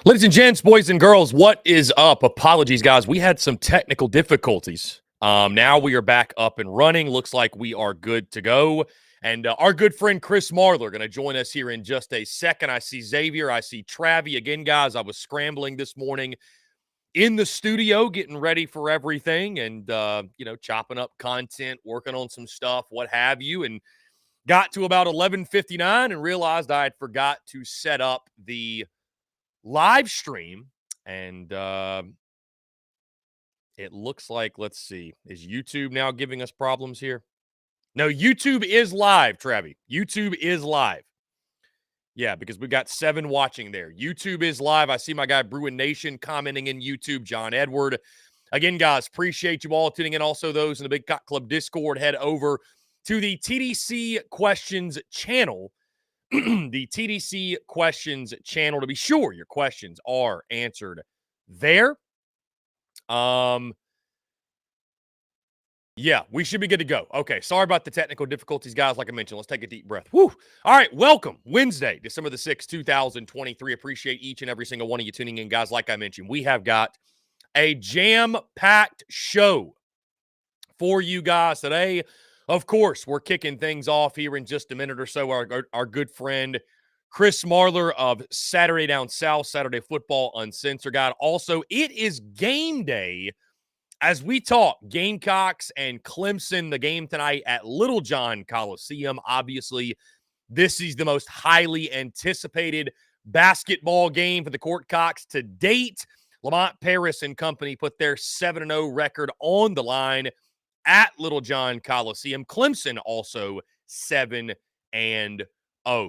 Ladies and gents, boys and girls, what is up? Apologies, guys. We had some technical difficulties. Now we are back up and running. Looks like we are good to go. And our good friend Chris Marler going to join us here in just a second. I see Xavier. I see Travi. Again, guys, I was scrambling this morning in the studio, getting ready for everything and, chopping up content, working on some stuff, what have you. And got to about 11:59 and realized I had forgot to set up the live stream, and it looks like, let's see, is YouTube now giving us problems here? No, YouTube is live, Travi. YouTube is live. Yeah, because we got 7 watching there. YouTube is live. I see my guy Bruin Nation commenting in YouTube, John Edward. Again, guys, appreciate you all tuning in. Also, those in the Big Cock Club Discord, head over to the TDC Questions channel. The TDC Questions channel to be sure your questions are answered there. Yeah, we should be good to go. Okay, sorry about the technical difficulties, guys. Like I mentioned, let's take a deep breath. Woo! All right, welcome. Wednesday, December the 6th, 2023. Appreciate each and every single one of you tuning in, guys. Like I mentioned, we have got a jam-packed show for you guys today. Of course, we're kicking things off here in just a minute or so. Our good friend Chris Marler of Saturday Down South, Saturday Football Uncensored Guide. Also, it is game day as we talk Gamecocks and Clemson, the game tonight at Little John Coliseum. Obviously, this is the most highly anticipated basketball game for the Courtcocks to date. Lamont Paris and company put their 7-0 record on the line at Little John Coliseum. Clemson also 7-0.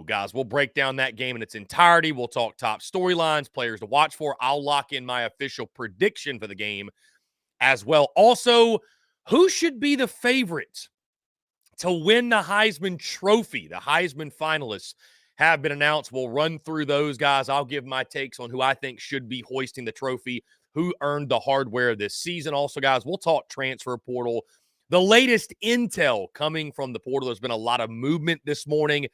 Guys, we'll break down that game in its entirety. We'll talk top storylines, players to watch for. I'll lock in my official prediction for the game as well. Also, who should be the favorite to win the Heisman Trophy? The Heisman finalists have been announced. We'll run through those, guys. I'll give my takes on who I think should be hoisting the trophy, who earned the hardware this season. Also, guys, we'll talk transfer portal. The latest intel coming from the portal. There's been a lot of movement this morning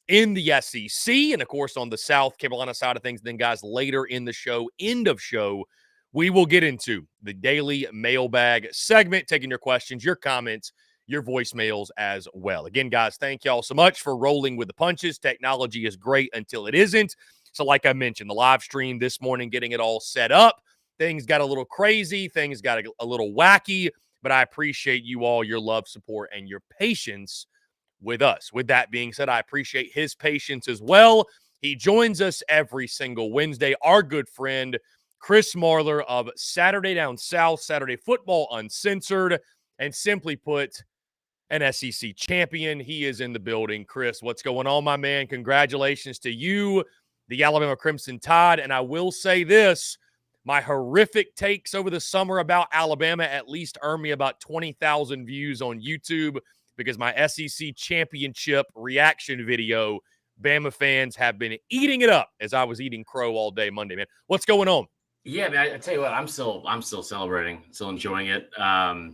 in the SEC and, of course, on the South Carolina side of things. Then, guys, later in the show, end of show, we will get into the daily mailbag segment, taking your questions, your comments, your voicemails as well. Again, guys, thank y'all so much for rolling with the punches. Technology is great until it isn't. So like I mentioned, the live stream this morning, getting it all set up. Things got a little crazy. Things got a little wacky. But I appreciate you all, your love, support, and your patience with us. With that being said, I appreciate his patience as well. He joins us every single Wednesday. Our good friend, Chris Marler of Saturday Down South, Saturday Football Uncensored, and simply put, an SEC champion. He is in the building. Chris, what's going on, my man? Congratulations to you, the Alabama Crimson Tide. And I will say this, my horrific takes over the summer about Alabama at least earned me about 20,000 views on YouTube because my SEC championship reaction video, Bama fans have been eating it up as I was eating crow all day Monday, man. What's going on? Yeah, man, I tell you what, I'm still celebrating, still enjoying it. I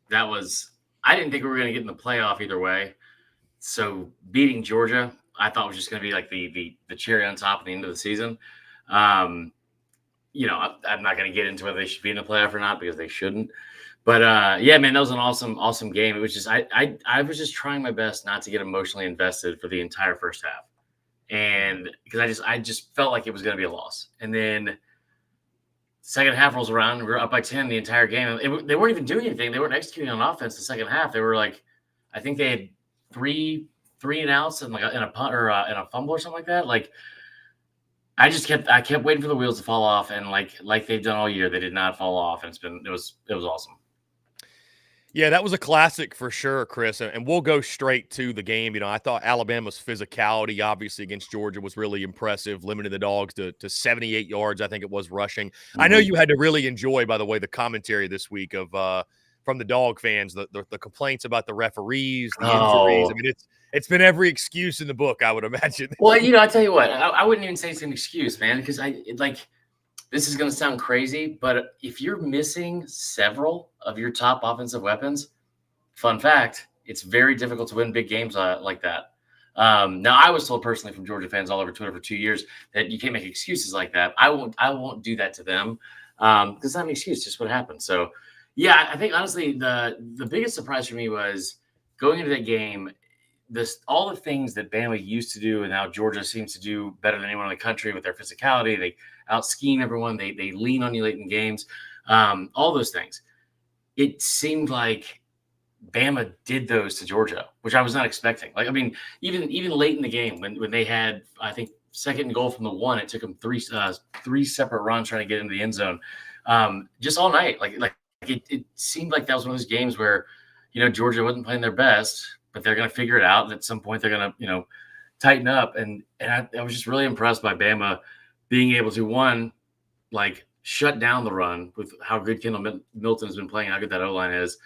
didn't think we were going to get in the playoff either way. So beating Georgia, I thought was just going to be like the cherry on top at the end of the season. I'm not going to get into whether they should be in the playoff or not because they shouldn't. But yeah, man, that was an awesome game. It was just I was just trying my best not to get emotionally invested for the entire first half, and because I just felt like it was going to be a loss. And then second half rolls around, we were up by 10 the entire game. They weren't even doing anything. They weren't executing on offense the second half. They were like, I think they had three and outs and like in a punt or in a fumble or something like that. Like I kept waiting for the wheels to fall off, and like they've done all year, they did not fall off, and it was awesome. Yeah, that was a classic for sure, Chris. And we'll go straight to the game. I thought Alabama's physicality, obviously, against Georgia was really impressive, limiting the Dogs to 78 yards, I think it was, rushing. Mm-hmm. I know you had to really enjoy, by the way, the commentary this week of from the Dog fans, the complaints about the referees, the injuries. I mean, it's been every excuse in the book, I would imagine. Well, I tell you what, I wouldn't even say it's an excuse, man, because this is going to sound crazy, but if you're missing several of your top offensive weapons, fun fact, it's very difficult to win big games like that. Now, I was told personally from Georgia fans all over Twitter for 2 years that you can't make excuses like that. I won't do that to them because it's not an excuse, just what happened. So, yeah, I think honestly the biggest surprise for me was going into that game. All the things that Bama used to do and now Georgia seems to do better than anyone in the country with their physicality. They out scheme everyone. They lean on you late in games. All those things. It seemed like Bama did those to Georgia, which I was not expecting. Like, I mean, even late in the game when they had, I think, second and goal from the 1, it took them three separate runs trying to get into the end zone. Just all night, like it seemed like that was one of those games where, Georgia wasn't playing their best, but they're going to figure it out. And at some point, they're going to, tighten up. And I was just really impressed by Bama being able to, one, like, shut down the run with how good Kendall Milton has been playing, how good that O-line is.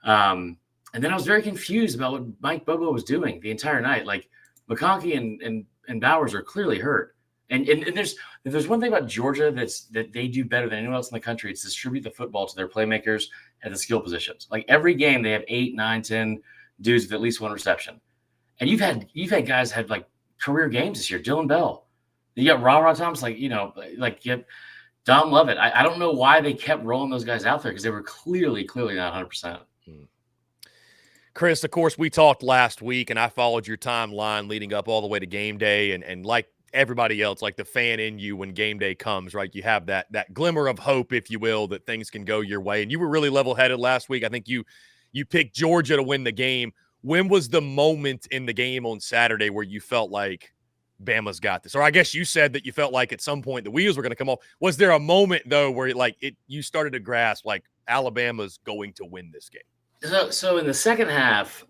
And then I was very confused about what Mike Bobo was doing the entire night. Like, McConkey and Bowers are clearly hurt. And there's one thing about Georgia that they do better than anyone else in the country. It's distribute the football to their playmakers at the skill positions. Like, every game they have 8, 9, 10 dudes with at least one reception. And you've had guys had like career games this year. Dylan Bell. You got Ra Thomas, you have Dom Lovett. I don't know why they kept rolling those guys out there because they were clearly not 100%. Chris, of course, we talked last week, and I followed your timeline leading up all the way to game day. And like everybody else, like the fan in you when game day comes, right? You have that glimmer of hope, if you will, that things can go your way. And you were really level-headed last week. I think you picked Georgia to win the game. When was the moment in the game on Saturday where you felt like Bama's got this? Or I guess you said that you felt like at some point the wheels were going to come off. Was there a moment, though, where you started to grasp, like, Alabama's going to win this game? So in the second half,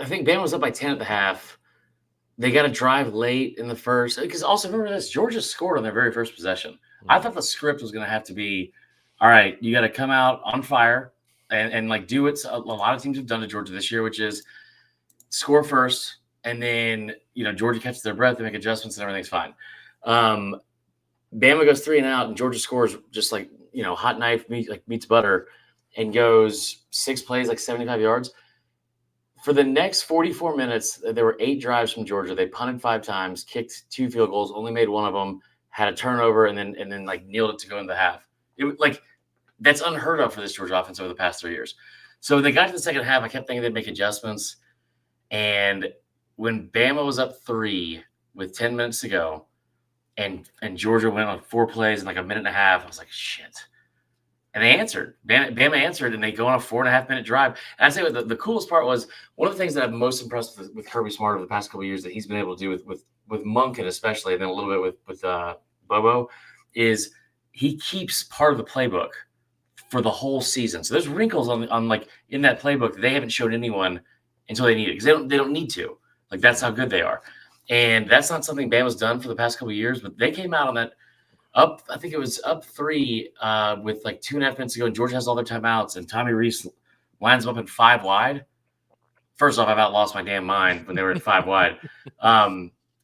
I think Bama was up by 10 at the half. They got a drive late in the first. Because also, remember this, Georgia scored on their very first possession. I thought the script was going to have to be, all right, you got to come out on fire and like do what a lot of teams have done to Georgia this year, which is score first, and then, Georgia catches their breath, they make adjustments, and everything's fine. Bama goes 3 and out, and Georgia scores just like, hot knife meets butter, and goes 6 plays, like 75 yards. For the next 44 minutes, there were 8 drives from Georgia. They punted 5 times, kicked 2 field goals, only made one of them, had a turnover, and then like kneeled it to go into the half. That's unheard of for this Georgia offense over the past 3 years. So they got to the second half. I kept thinking they'd make adjustments. And when Bama was up 3 with 10 minutes to go, and Georgia went on 4 plays in like a minute and a half, I was like, shit. And they answered. Bama answered, and they go on a 4.5-minute drive. And I'd say the coolest part was one of the things that I'm most impressed with Kirby Smart over the past couple of years that he's been able to do with Monken especially, and then a little bit with Bobo, is he keeps part of the playbook for the whole season. So there's wrinkles on like in that playbook that they haven't showed anyone until they need it, because they don't need to. Like, that's how good they are. And that's not something Bama's done for the past couple of years, but they came out on that up, I think it was up 3 with like 2.5 minutes to go, and Georgia has all their timeouts, and Tommy Reese lines them up in 5 wide. First off, I've about lost my damn mind when they were at 5 wide.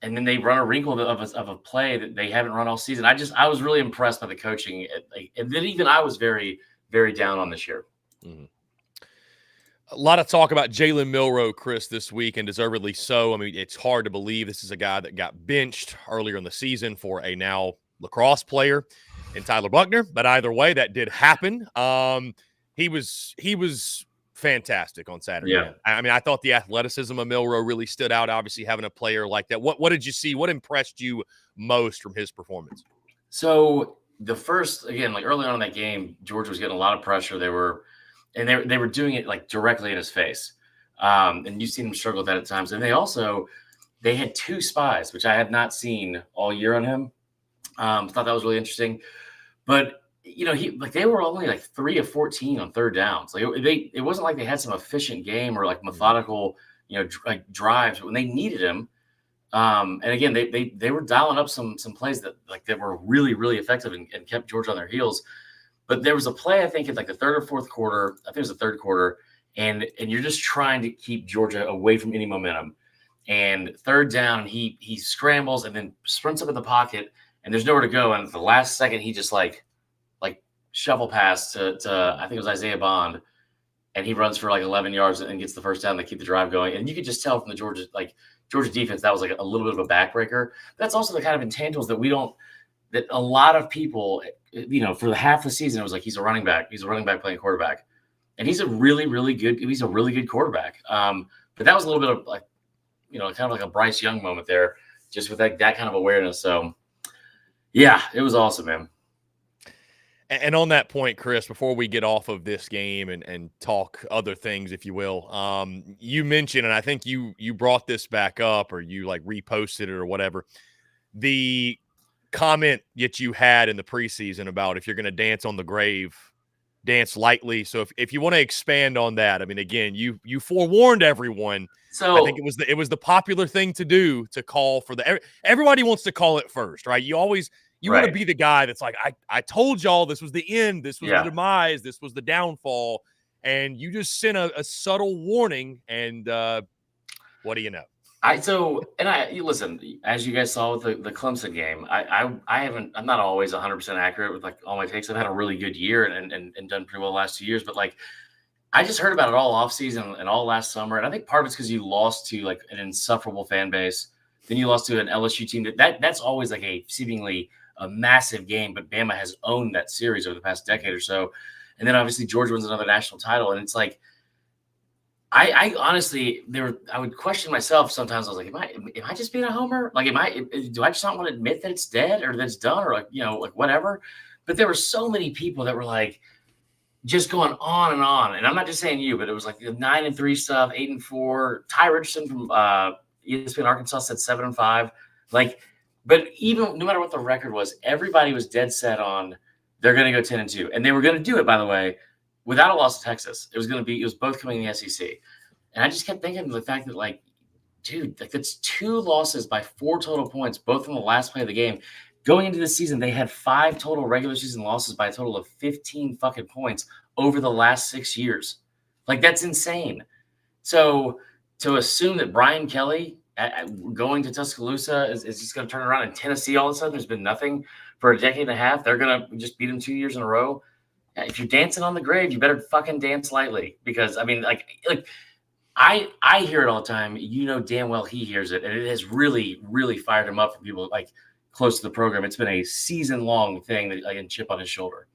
And then they run a wrinkle of a play that they haven't run all season. I was really impressed by the coaching, and then even I was very, very down on this year. Mm-hmm. A lot of talk about Jalen Milroe, Chris, this week, and deservedly so. I mean, it's hard to believe this is a guy that got benched earlier in the season for a now lacrosse player in Tyler Buckner. But either way, that did happen. He was fantastic on Saturday. Yeah. I mean, I thought the athleticism of Milroe really stood out, obviously having a player like that. What did you see? What impressed you most from his performance? So the first, again, like early on in that game, Georgia was getting a lot of pressure. They were doing it like directly in his face. And you've seen him struggle with that at times. And they had 2 spies, which I had not seen all year on him. Thought that was really interesting. But, they were only like 3 of 14 on third downs. Like, it wasn't like they had some efficient game or like methodical, like drives when they needed him. And again, they were dialing up some plays that were really, really effective and kept Georgia on their heels. But there was a play, I think, in like the third or fourth quarter. I think it was the third quarter. And you're just trying to keep Georgia away from any momentum. And third down, he scrambles and then sprints up in the pocket, and there's nowhere to go. And at the last second, he just like shovel pass to I think it was Isaiah Bond. and he runs for like 11 yards and gets the first down. They keep the drive going. And you could just tell from the Georgia defense, that was like a little bit of a backbreaker. That's also the kind of intangibles that a lot of people, for the half the season, it was like, he's a running back. He's a running back playing quarterback. And he's a really, really good quarterback. But that was a little bit of like, kind of like a Bryce Young moment there, just with that kind of awareness. So yeah, it was awesome, man. And on that point, Chris, before we get off of this game and talk other things, if you will, you mentioned, and I think you brought this back up, or you like reposted it or whatever, the comment that you had in the preseason about if you're going to dance on the grave, dance lightly. So if you want to expand on that, I mean, again, you forewarned everyone. So I think it was the popular thing to do, to call for everybody wants to call it first, right? You want to be the guy that's like, I told y'all this was the end, this was the demise, this was the downfall, and you just sent a subtle warning, and what do you know? Listen, as you guys saw with the Clemson game, I'm not always 100% accurate with like all my takes. I've had a really good year and done pretty well the last 2 years, but like I just heard about it all off season and all last summer, and I think part of it's because you lost to like an insufferable fan base. Then you lost to an LSU team that's always like a seemingly a massive game, but Bama has owned that series over the past decade or so. And then obviously Georgia wins another national title. And it's like, I honestly, I would question myself sometimes. I was like, am I just being a homer? Like, do I just not want to admit that it's dead or that it's done, or like, like whatever. But there were so many people that were like, just going on and on. And I'm not just saying you, but it was like the 9-3 stuff, 8-4. Ty Richardson from ESPN Arkansas said 7-5. Like, but even no matter what the record was, everybody was dead set on they're going to go 10-2, and they were going to do it, by the way, without a loss to Texas. It was both coming in the SEC, and I just kept thinking of the fact that, like, dude, like that's 2 losses by 4 total points, both from the last play of the game. Going into the season, they had 5 total regular season losses by a total of 15 fucking points over the last 6 years. Like, that's insane. So to assume that Brian Kelly going to Tuscaloosa is just going to turn around in Tennessee all of a sudden, there's been nothing for a decade and a half, they're going to just beat them 2 years in a row. If you're dancing on the grave, you better fucking dance lightly, because I mean, like I hear it all the time. Damn well he hears it, and it has really, really fired him up for people like close to the program. It's been a season-long thing that I can chip on his shoulder.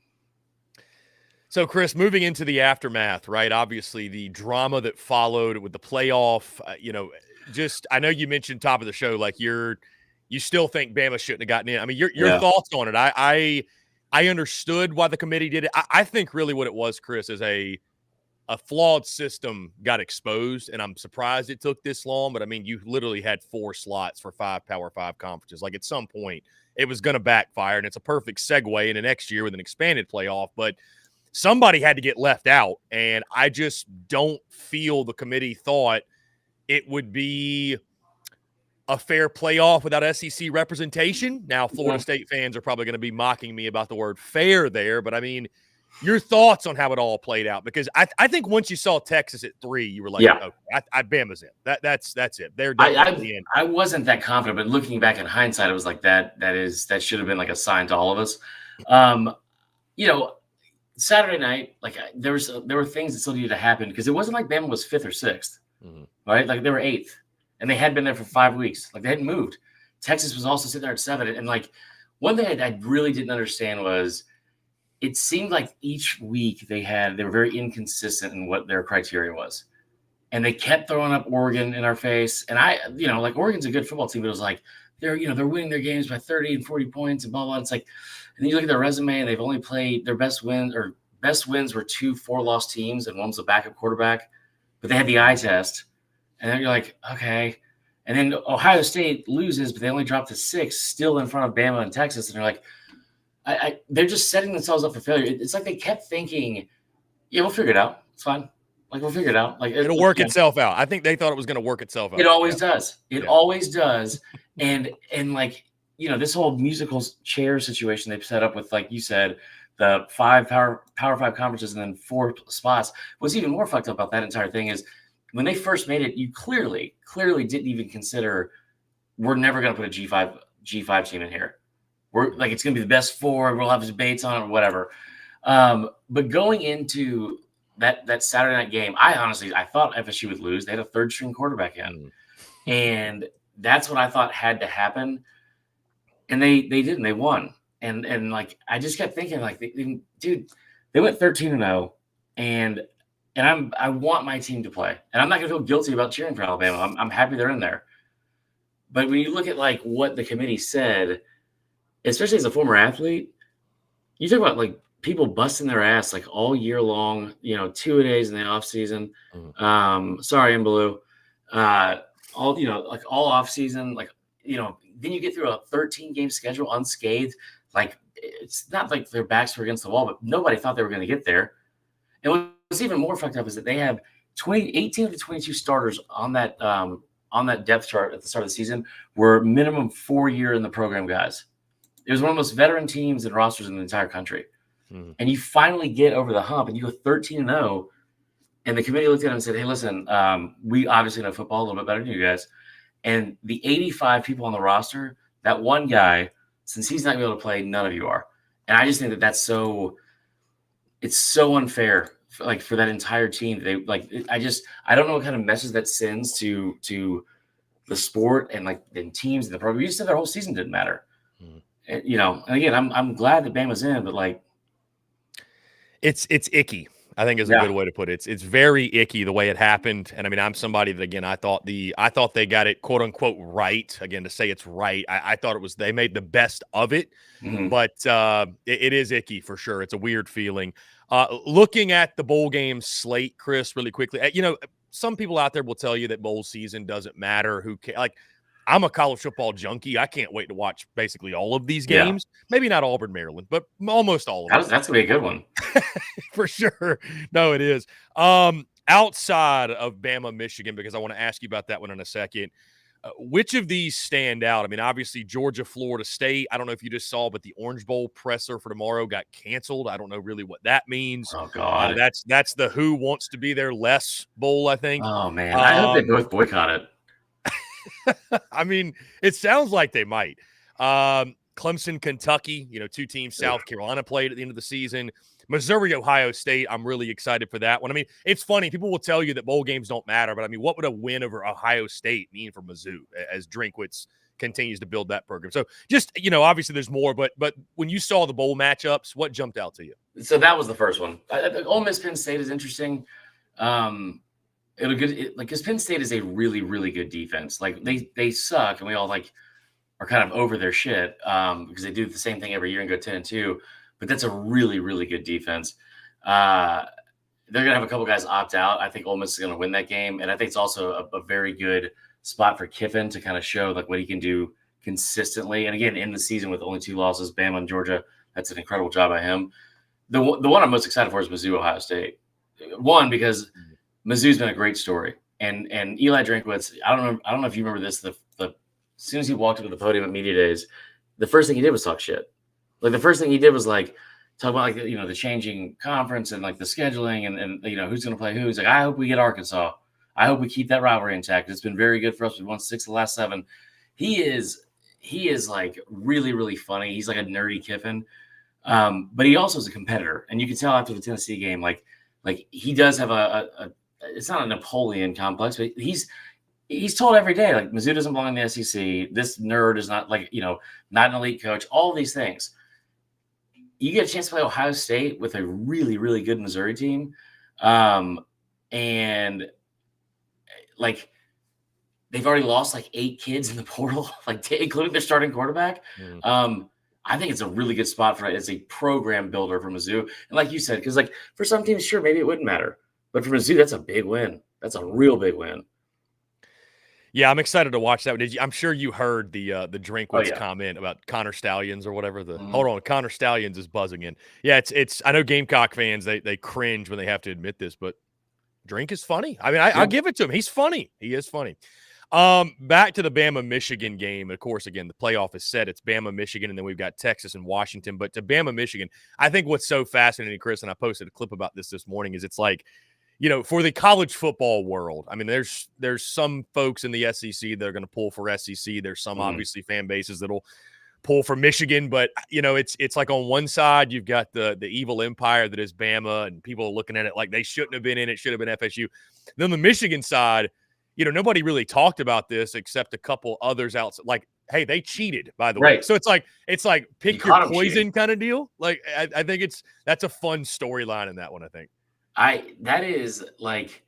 So, Chris, moving into the aftermath, right? Obviously, the drama that followed with the playoff, I know you mentioned top of the show, like you still think Bama shouldn't have gotten in. I mean, your thoughts on it. I understood why the committee did it. I think really what it was, Chris, is a flawed system got exposed, and I'm surprised it took this long. But I mean, you literally had 4 slots for 5 Power 5 conferences. Like, at some point, it was going to backfire, and it's a perfect segue into next year with an expanded playoff. But somebody had to get left out, and I just don't feel the committee thought it would be a fair playoff without SEC representation. Now, Florida State fans are probably going to be mocking me about the word fair there, but I mean, your thoughts on how it all played out, because I think once you saw Texas at 3, you were like, okay, Bama's in. That's it. They're definitely in. I wasn't that confident, but looking back in hindsight, it was like that should have been like a sign to all of us. Saturday night, like there were things that still needed to happen, because it wasn't like Bama was 5th or 6th, right? Like they were 8th, and they had been there for 5 weeks. Like they hadn't moved. Texas was also sitting there at 7, and like one thing I really didn't understand was it seemed like each week they were very inconsistent in what their criteria was, and they kept throwing up Oregon in our face. And like Oregon's a good football team, but it was like they're winning their games by 30 and 40 points and blah blah. It's like, and then you look at their resume, and they've only played their best wins were 2 4-loss teams, and one was a backup quarterback, but they had the eye test. And then you're like, okay. And then Ohio State loses, but they only dropped to 6, still in front of Bama and Texas. And you're like, they're just setting themselves up for failure. It's like they kept thinking, yeah, we'll figure it out. It's fine. Like, we'll figure it out. Like, it'll work itself out. I think they thought it was going to work itself out. It always does. It always does. And like, this whole musical chair situation they've set up with, like you said, the 5 Power 5 conferences and then 4 spots. What's even more fucked up about that entire thing is when they first made it, you clearly didn't even consider, we're never going to put a G5 team in here. We're like, it's going to be the best 4. We'll have debates on it or whatever. But going into that Saturday night game, I thought FSU would lose. They had a third string quarterback in, and that's what I thought had to happen. And they didn't. They won. And like I just kept thinking, like, dude, they went 13-0, and I want my team to play, and I'm not gonna feel guilty about cheering for Alabama. I'm happy they're in there. But when you look at like what the committee said, especially as a former athlete, you talk about like people busting their ass like all year long, 2-a-days in the off season. Sorry, Mbaloo. All like all off season, like then you get through a 13-game schedule unscathed. Like it's not like their backs were against the wall, but nobody thought they were going to get there. And what's even more fucked up is that they have 18 of the 22 starters on that depth chart at the start of the season were minimum 4-year in the program guys. It was one of the most veteran teams and rosters in the entire country. And you finally get over the hump and you go 13-0. And the committee looked at it and said, hey, listen, we obviously know football a little bit better than you guys. And the 85 people on the roster, that one guy, since he's not going to be able to play, none of you are. And I just think that it's so unfair for that entire team. I don't know what kind of message that sends to the sport and teams in the program. You just said their whole season didn't matter. And, and again, I'm glad that Bama's in, but it's icky, I think is a good way to put it. It's very icky the way it happened. And I mean, I'm somebody that, again, I thought they got it, quote unquote, right. Again, to say it's right, I thought they made the best of it, but it is icky for sure. It's a weird feeling. Looking at the bowl game slate, Chris, really quickly, some people out there will tell you that bowl season doesn't matter. I'm a college football junkie. I can't wait to watch basically all of these games. Yeah. Maybe not Auburn, Maryland, but almost all of them. That's going to be a good one. For sure. No, it is. Outside of Bama, Michigan, because I want to ask you about that one in a second, which of these stand out? I mean, obviously, Georgia, Florida State. I don't know if you just saw, but the Orange Bowl presser for tomorrow got canceled. I don't know really what that means. Oh, God. That's the Who Wants to Be There Less Bowl, I think. Oh, man. I hope they both boycott it. I mean, it sounds like they might. Clemson, Kentucky, two teams. South Carolina played at the end of the season. Missouri, Ohio State. I'm really excited for that one. I mean, it's funny. People will tell you that bowl games don't matter, but I mean, what would a win over Ohio State mean for Mizzou as Drinkwitz continues to build that program? So just, obviously there's more, but when you saw the bowl matchups, what jumped out to you? So that was the first one. Ole Miss Penn State is interesting. Because Penn State is a really, really good defense. Like they suck, and we all are kind of over their shit because they do the same thing every year and go 10-2. But that's a really, really good defense. They're gonna have a couple guys opt out. I think Ole Miss is gonna win that game, and I think it's also a very good spot for Kiffin to kind of show what he can do consistently. And again, in the season with only 2 losses, Bama and Georgia, that's an incredible job by him. The one I'm most excited for is Mizzou, Ohio State. One, because Mizzou's been a great story, and Eli Drinkwitz. I don't know if you remember this. The as soon as he walked up to the podium at media days, the first thing he did was talk shit. The first thing he did was talk about the changing conference and the scheduling and who's going to play who. He's like, I hope we get Arkansas. I hope we keep that rivalry intact. It's been very good for us. We've won 6 of the last 7. He is really, really funny. He's like a nerdy Kiffin, but he also is a competitor, and you can tell after the Tennessee game, he does have a it's not a Napoleon complex, but he's told every day, Mizzou doesn't belong in the SEC. This nerd is not not an elite coach, all these things. You get a chance to play Ohio State with a really, really good Missouri team. And they've already lost 8 kids in the portal, including their starting quarterback. I think it's a really good spot for it as a program builder for Mizzou. And like you said, because for some teams, sure, maybe it wouldn't matter. But for Mizzou, that's a big win. That's a real big win. Yeah, I'm excited to watch that. I'm sure you heard the Drinkwitz comment about Connor Stallions or whatever. Hold on, Connor Stallions is buzzing in. Yeah, it's. I know Gamecock fans they cringe when they have to admit this, but Drink is funny. I mean, I'll give it to him. He's funny. He is funny. Back to the Bama Michigan game. Of course, again, the playoff is set. It's Bama Michigan, and then we've got Texas and Washington. But to Bama Michigan, I think what's so fascinating, Chris, and I posted a clip about this morning, is it's for the college football world, I mean, there's some folks in the SEC that are going to pull for SEC. There's some obviously fan bases that'll pull for Michigan, but it's like on one side you've got the evil empire that is Bama, and people are looking at it like they shouldn't have been in it, should have been FSU. Then the Michigan side, nobody really talked about this except a couple others outside. Like, hey, they cheated, by the way. So it's like pick your poison kind of deal. Like, I think that's a fun storyline in that one. I think that is like,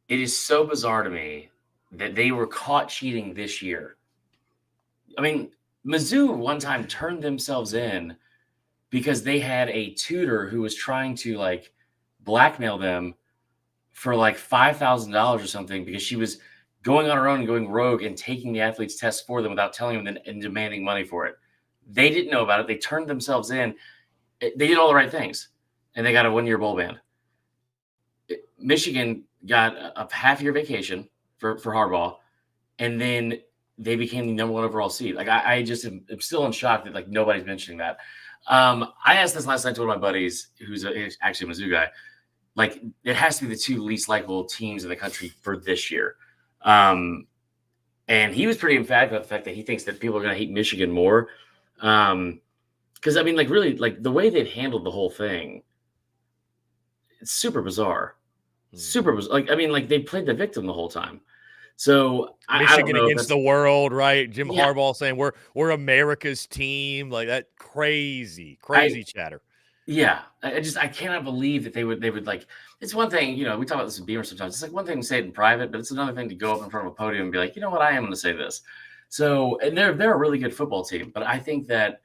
it is so bizarre to me that they were caught cheating this year. I mean, Mizzou one time turned themselves in because they had a tutor who was trying to like blackmail them for like $5,000 or something, because she was going on her own and going rogue and taking the athletes' tests for them without telling them and demanding money for it. They didn't know about it. They turned themselves in. They did all the right things, and they got a 1-year bowl ban. Michigan got a half-year vacation for Harbaugh, and then they became the number 1 overall seed. Like, I just am still in shock that like nobody's mentioning that. I asked this last night to one of my buddies, who's actually a Mizzou guy. Like, it has to be the 2 least likable teams in the country for this year. And he was pretty emphatic about the fact that he thinks that people are going to hate Michigan more. Because, I mean, like, really, like, the way they've handled the whole thing, it's super bizarre. Super bizarre. Like, I mean, like, they played the victim the whole time. So Michigan against the world, right? Jim Harbaugh saying we're America's team, like that crazy chatter. Yeah, I cannot believe that they would like. It's one thing, we talk about this in Beamer sometimes. It's like one thing to say it in private, but it's another thing to go up in front of a podium and be like, you know what, I am going to say this. So, and they're a really good football team, but I think that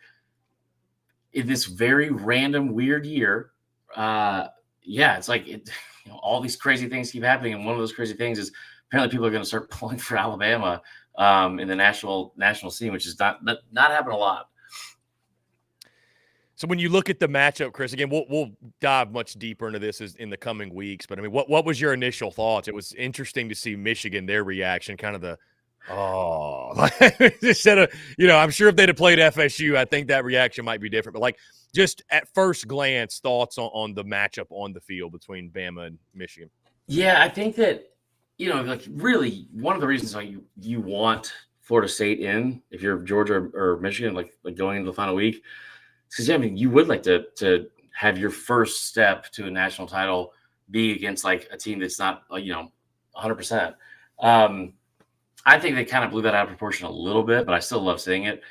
in this very random, weird year, it's like all these crazy things keep happening, and one of those crazy things is apparently people are going to start pulling for Alabama in the national scene, which is not happening a lot. So when you look at the matchup, Chris, again, we'll dive much deeper into this in the coming weeks. But I mean, what was your initial thoughts? It was interesting to see Michigan, their reaction, kind of instead of, I'm sure if they'd have played FSU, I think that reaction might be different. But like, just at first glance, thoughts on the matchup on the field between Bama and Michigan. Yeah, I think that, like really one of the reasons why you want Florida State in, if you're Georgia or Michigan, like going into the final week, because I mean, you would like to have your first step to a national title be against like a team that's not 100%. I think they kind of blew that out of proportion a little bit, but I still love seeing it.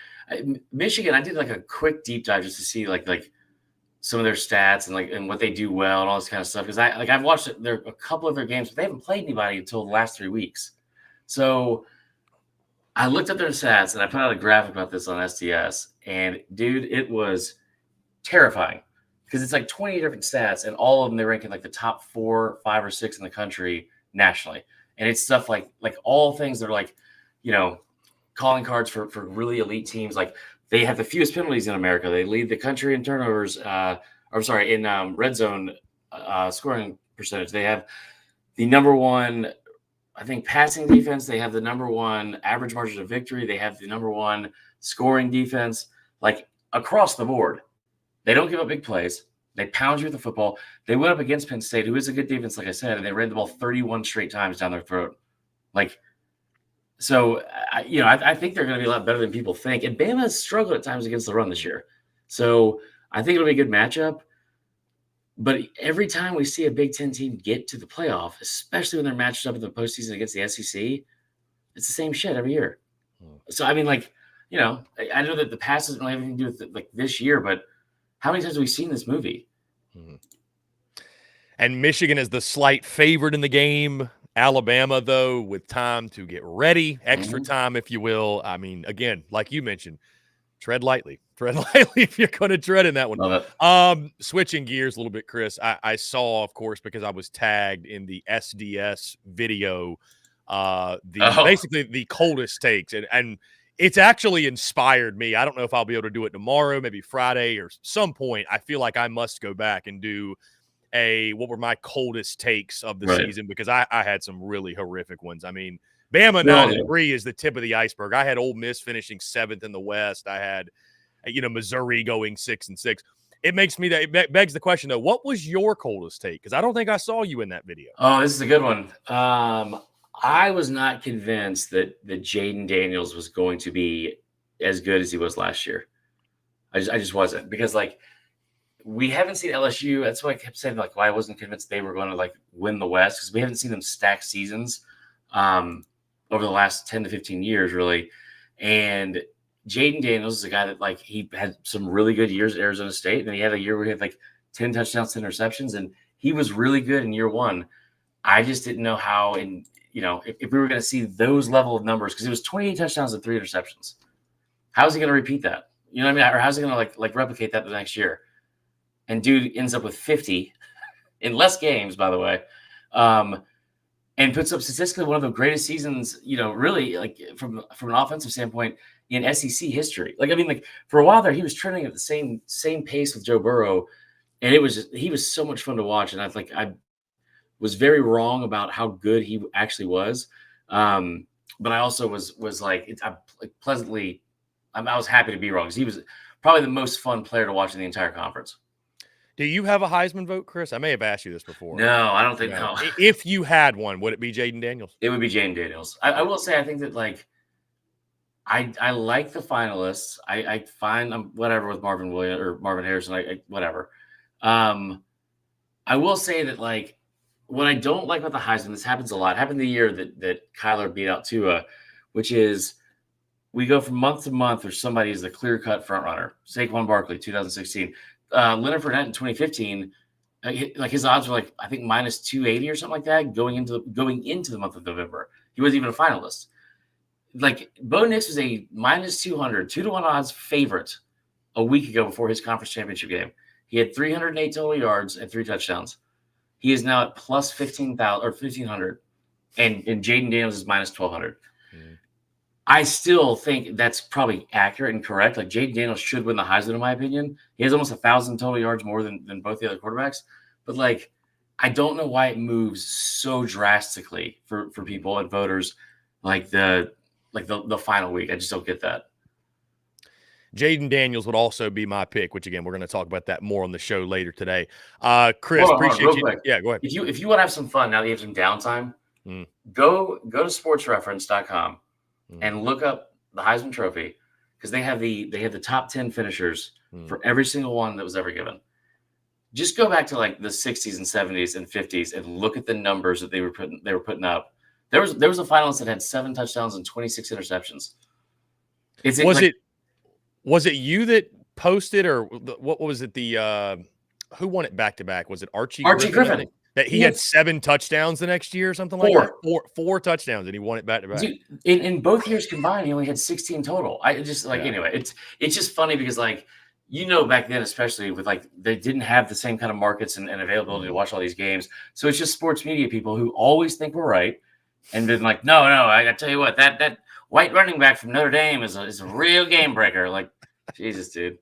Michigan, I did like a quick deep dive just to see like some of their stats and what they do well and all this kind of stuff. Because I've watched a couple of their games, but they haven't played anybody until the last 3 weeks. So I looked up their stats and I put out a graphic about this on SDS. And dude, it was terrifying because it's like 20 different stats, and all of them they rank in like the top 4, 5, or 6 in the country nationally. And it's stuff like all things that are like, calling cards for really elite teams. Like, they have the fewest penalties in America. They lead the country in turnovers. In red zone scoring percentage. They have the number 1, I think, passing defense. They have the number 1 average margin of victory. They have the number 1 scoring defense. Like, across the board, they don't give up big plays. They pound you with the football. They went up against Penn State, who is a good defense, like I said, and they ran the ball 31 straight times down their throat. Like, so, I think they're going to be a lot better than people think. And Bama has struggled at times against the run this year. So I think it'll be a good matchup. But every time we see a Big Ten team get to the playoff, especially when they're matched up in the postseason against the SEC, it's the same shit every year. So, I mean, like, I know that the past doesn't really have anything to do with like this year, but how many times have we seen this movie? And Michigan is the slight favorite in the game. Alabama, though, with time to get ready, extra time, if you will. I mean, again, like you mentioned, tread lightly. Tread lightly if you're going to tread in that one. Switching gears a little bit, Chris, I saw, of course, because I was tagged in the SDS video, basically the coldest takes. And it's actually inspired me. I don't know if I'll be able to do it tomorrow, maybe Friday or some point. I feel like I must go back and do what were my coldest takes of the season, because I had some really horrific ones. I mean, Bama 9-3 is the tip of the iceberg. I had Ole Miss finishing 7th in the West. I had, Missouri going 6-6. It begs the question though, what was your coldest take? Because I don't think I saw you in that video. Oh, this is a good one. I was not convinced that Jaden Daniels was going to be as good as he was last year. I just wasn't, because like we haven't seen LSU. That's why I kept saying like why I wasn't convinced they were going to like win the West, because we haven't seen them stack seasons over the last 10 to 15 years really. And Jaden Daniels is a guy that like he had some really good years at Arizona State, and then he had a year where he had like 10 touchdowns, 10 interceptions, and he was really good in year one. I just didn't know how, and if we were going to see those level of numbers, because it was 28 touchdowns and 3 interceptions. How's he going to repeat that? You know what I mean? Or how's he going to like replicate that the next year? And dude ends up with 50 in less games, by the way, and puts up statistically one of the greatest seasons, really like from an offensive standpoint in SEC history. Like, I mean, like for a while there, he was trending at the same pace with Joe Burrow, and he was so much fun to watch. And I was very wrong about how good he actually was, but I also was like, I was happy to be wrong, because he was probably the most fun player to watch in the entire conference. Do you have a Heisman vote, Chris? I may have asked you this before. No, I don't think no. If you had one, would it be Jaden Daniels? It would be Jaden Daniels. I will say I think that like I like the finalists. I find whatever with Marvin Williams or Marvin Harrison. Whatever. I will say that like what I don't like about the Heisman, this happens a lot. It happened the year that Kyler beat out Tua, which is we go from month to month where somebody is the clear-cut front runner. Saquon Barkley, 2016. Leonard Fournette in 2015, like his odds were like I think minus 280 or something like that going into the month of November. He wasn't even a finalist. Like Bo Nix was a minus 200, 2-1 odds favorite a week ago before his conference championship game. He had 308 total yards and 3 touchdowns. He is now at plus 15,000 or 1,500, and Jaden Daniels is minus 1,200. Mm-hmm. I still think that's probably accurate and correct. Like Jaden Daniels should win the Heisman, in my opinion. He has almost 1,000 total yards more than both the other quarterbacks. But like, I don't know why it moves so drastically for people and voters like the final week. I just don't get that. Jaden Daniels would also be my pick, which again, we're going to talk about that more on the show later today. Chris, appreciate you. Quick. Yeah, go ahead. If you want to have some fun now that you have some downtime, go to sportsreference.com. And look up the Heisman Trophy, because they have the top 10 finishers for every single one that was ever given. Just go back to like the 60s and 70s and 50s and look at the numbers that they were putting up. There was a finalist that had 7 touchdowns and 26 interceptions. Was it you that posted, or what was it? Who won it back to back? Was it Archie Griffin? That he had 7 touchdowns the next year or something like that? 4 touchdowns, and he won it back to back. Dude, in both years combined, he only had 16 total. Anyway, it's just funny because like, back then, especially with like, they didn't have the same kind of markets and availability to watch all these games. So it's just sports media people who always think we're right. And then like, no, I tell you what, that white running back from Notre Dame is a real game breaker. Like, Jesus, dude.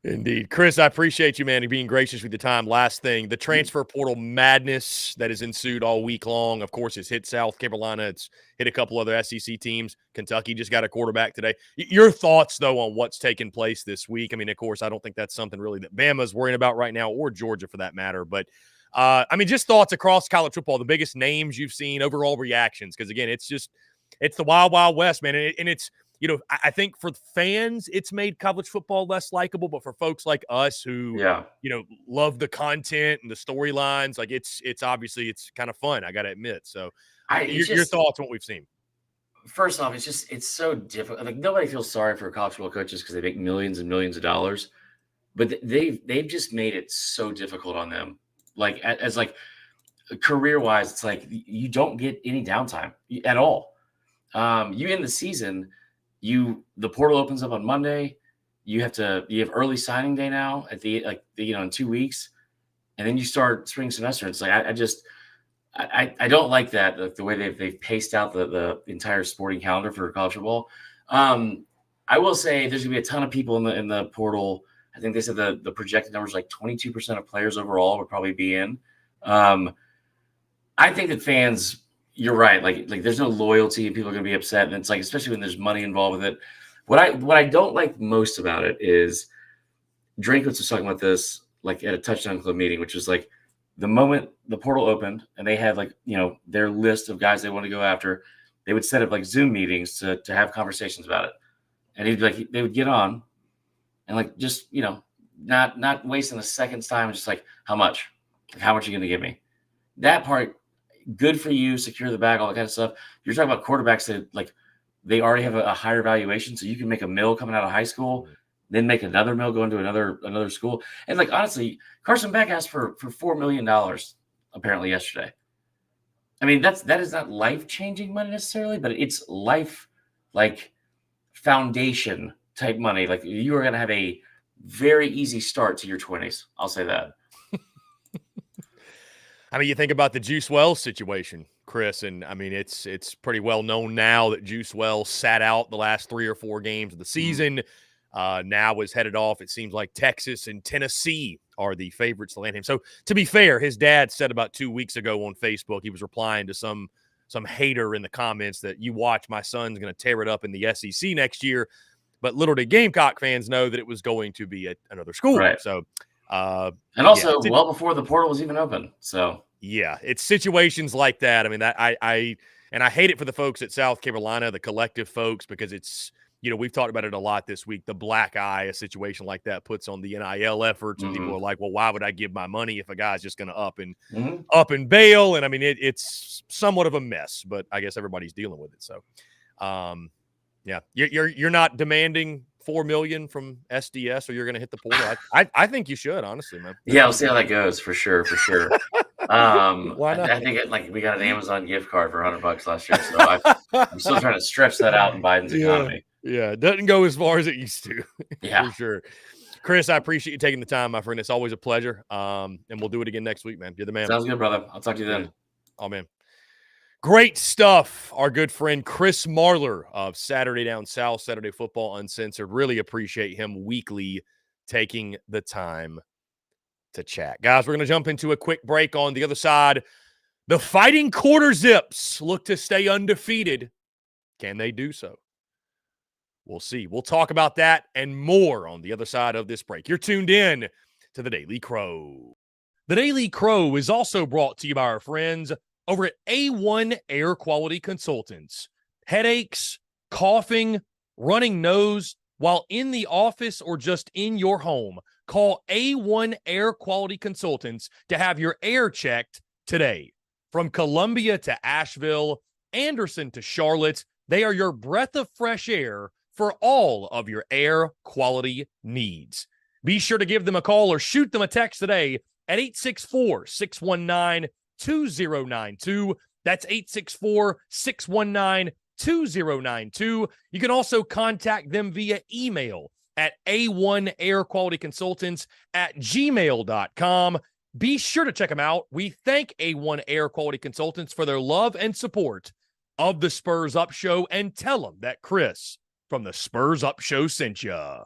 Indeed. Chris, I appreciate you, man, being gracious with your time. Last thing, the transfer portal madness that has ensued all week long, of course, it's hit South Carolina. It's hit a couple other SEC teams. Kentucky just got a quarterback today. Your thoughts, though, on what's taken place this week? I mean, of course, I don't think that's something really that Bama's worrying about right now, or Georgia for that matter. But, just thoughts across college football, the biggest names you've seen, overall reactions. Because, again, it's the wild, wild west, man. And it's – I think for fans, it's made college football less likable, but for folks like us who, love the content and the storylines, like it's obviously it's kind of fun. I got to admit. So, your thoughts on what we've seen? First off, it's so difficult. Like nobody feels sorry for college football coaches because they make millions and millions of dollars, but they've just made it so difficult on them. Like as like career wise, it's like you don't get any downtime at all. You end the season. The portal opens up on Monday. You have early signing day now in 2 weeks, and then you start spring semester. It's like I don't like that, like the way they've paced out the entire sporting calendar for college football. I will say there's gonna be a ton of people in the portal. I think they said the projected numbers like 22% of players overall would probably be in. I think that fans. You're right. Like there's no loyalty. People are going to be upset. And it's like, especially when there's money involved with it. What I don't like most about it is Drankowitz was talking about this like at a touchdown club meeting, which was like the moment the portal opened and they had like, their list of guys they want to go after. they would set up like Zoom meetings to have conversations about it. And he'd be like, they would get on and like just, not wasting a second's time, just like, how much? Like, how much are you gonna give me? That part, good for you, secure the bag, all that kind of stuff. You're talking about quarterbacks that like they already have a higher valuation, so you can make a mill coming out of high school, then make another mill going to another school. And like honestly, Carson Beck asked for $4 million apparently yesterday. I mean, that is not life-changing money necessarily, but it's life like foundation type money. Like you are going to have a very easy start to your 20s. I'll say that. I mean, you think about the Juice Wells situation, Chris, and I mean, it's pretty well known now that Juice Wells sat out the last 3 or 4 games of the season. Now is headed off. It seems like Texas and Tennessee are the favorites to land him. So to be fair, his dad said about 2 weeks ago on Facebook, he was replying to some hater in the comments that you watch, my son's going to tear it up in the SEC next year. But little did Gamecock fans know that it was going to be at another school. Right. So, and also well before the portal was even open. So yeah, it's situations like that. I mean, that I hate it for the folks at South Carolina, the collective folks, because it's, we've talked about it a lot this week. The black eye, a situation like that puts on the NIL efforts, and people are like, well, why would I give my money if a guy's just going to up and bail? And I mean, it's somewhat of a mess, but I guess everybody's dealing with it. So, yeah, you're not demanding $4 million from SDS, or you're going to hit the portal. I think you should, honestly, man. Yeah, we'll see how that goes for sure. Why not? I think we got an Amazon gift card for $100 last year, so I'm still trying to stretch that out in Biden's economy. Yeah, it doesn't go as far as it used to. Yeah, for sure. Chris, I appreciate you taking the time, my friend. It's always a pleasure. And we'll do it again next week, man. You're the man. Sounds good, brother. I'll talk to you then. Oh, man. Great stuff. Our good friend Chris Marler of Saturday Down South, Saturday Football Uncensored. Really appreciate him weekly taking the time to chat. Guys, we're going to jump into a quick break. On the other side, the Fighting Quarter Zips look to stay undefeated. Can they do so? We'll see. We'll talk about that and more on the other side of this break. You're tuned in to the Daily Crow. The Daily Crow is also brought to you by our friends over at A1 Air Quality Consultants. Headaches, coughing, running nose while in the office or just in your home. Call A1 Air Quality Consultants to have your air checked today. From Columbia to Asheville, Anderson to Charlotte, they are your breath of fresh air for all of your air quality needs. Be sure to give them a call or shoot them a text today at 864-619-2092. That's 864-619-2092. You can also contact them via email at a1airqualityconsultants@gmail.com. Be sure to check them out. We thank A1 Air Quality Consultants for their love and support of the Spurs Up Show, and tell them that Chris from the Spurs Up Show sent ya.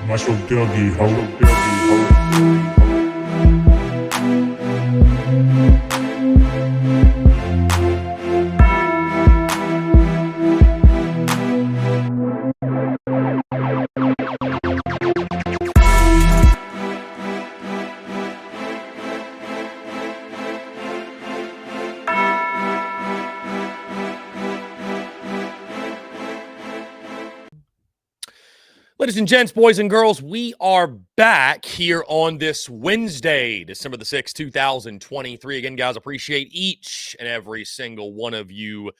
Watch your doggy, ho. Ladies and gents, boys and girls, we are back here on this Wednesday, December the 6th, 2023. Again, guys, appreciate each and every single one of you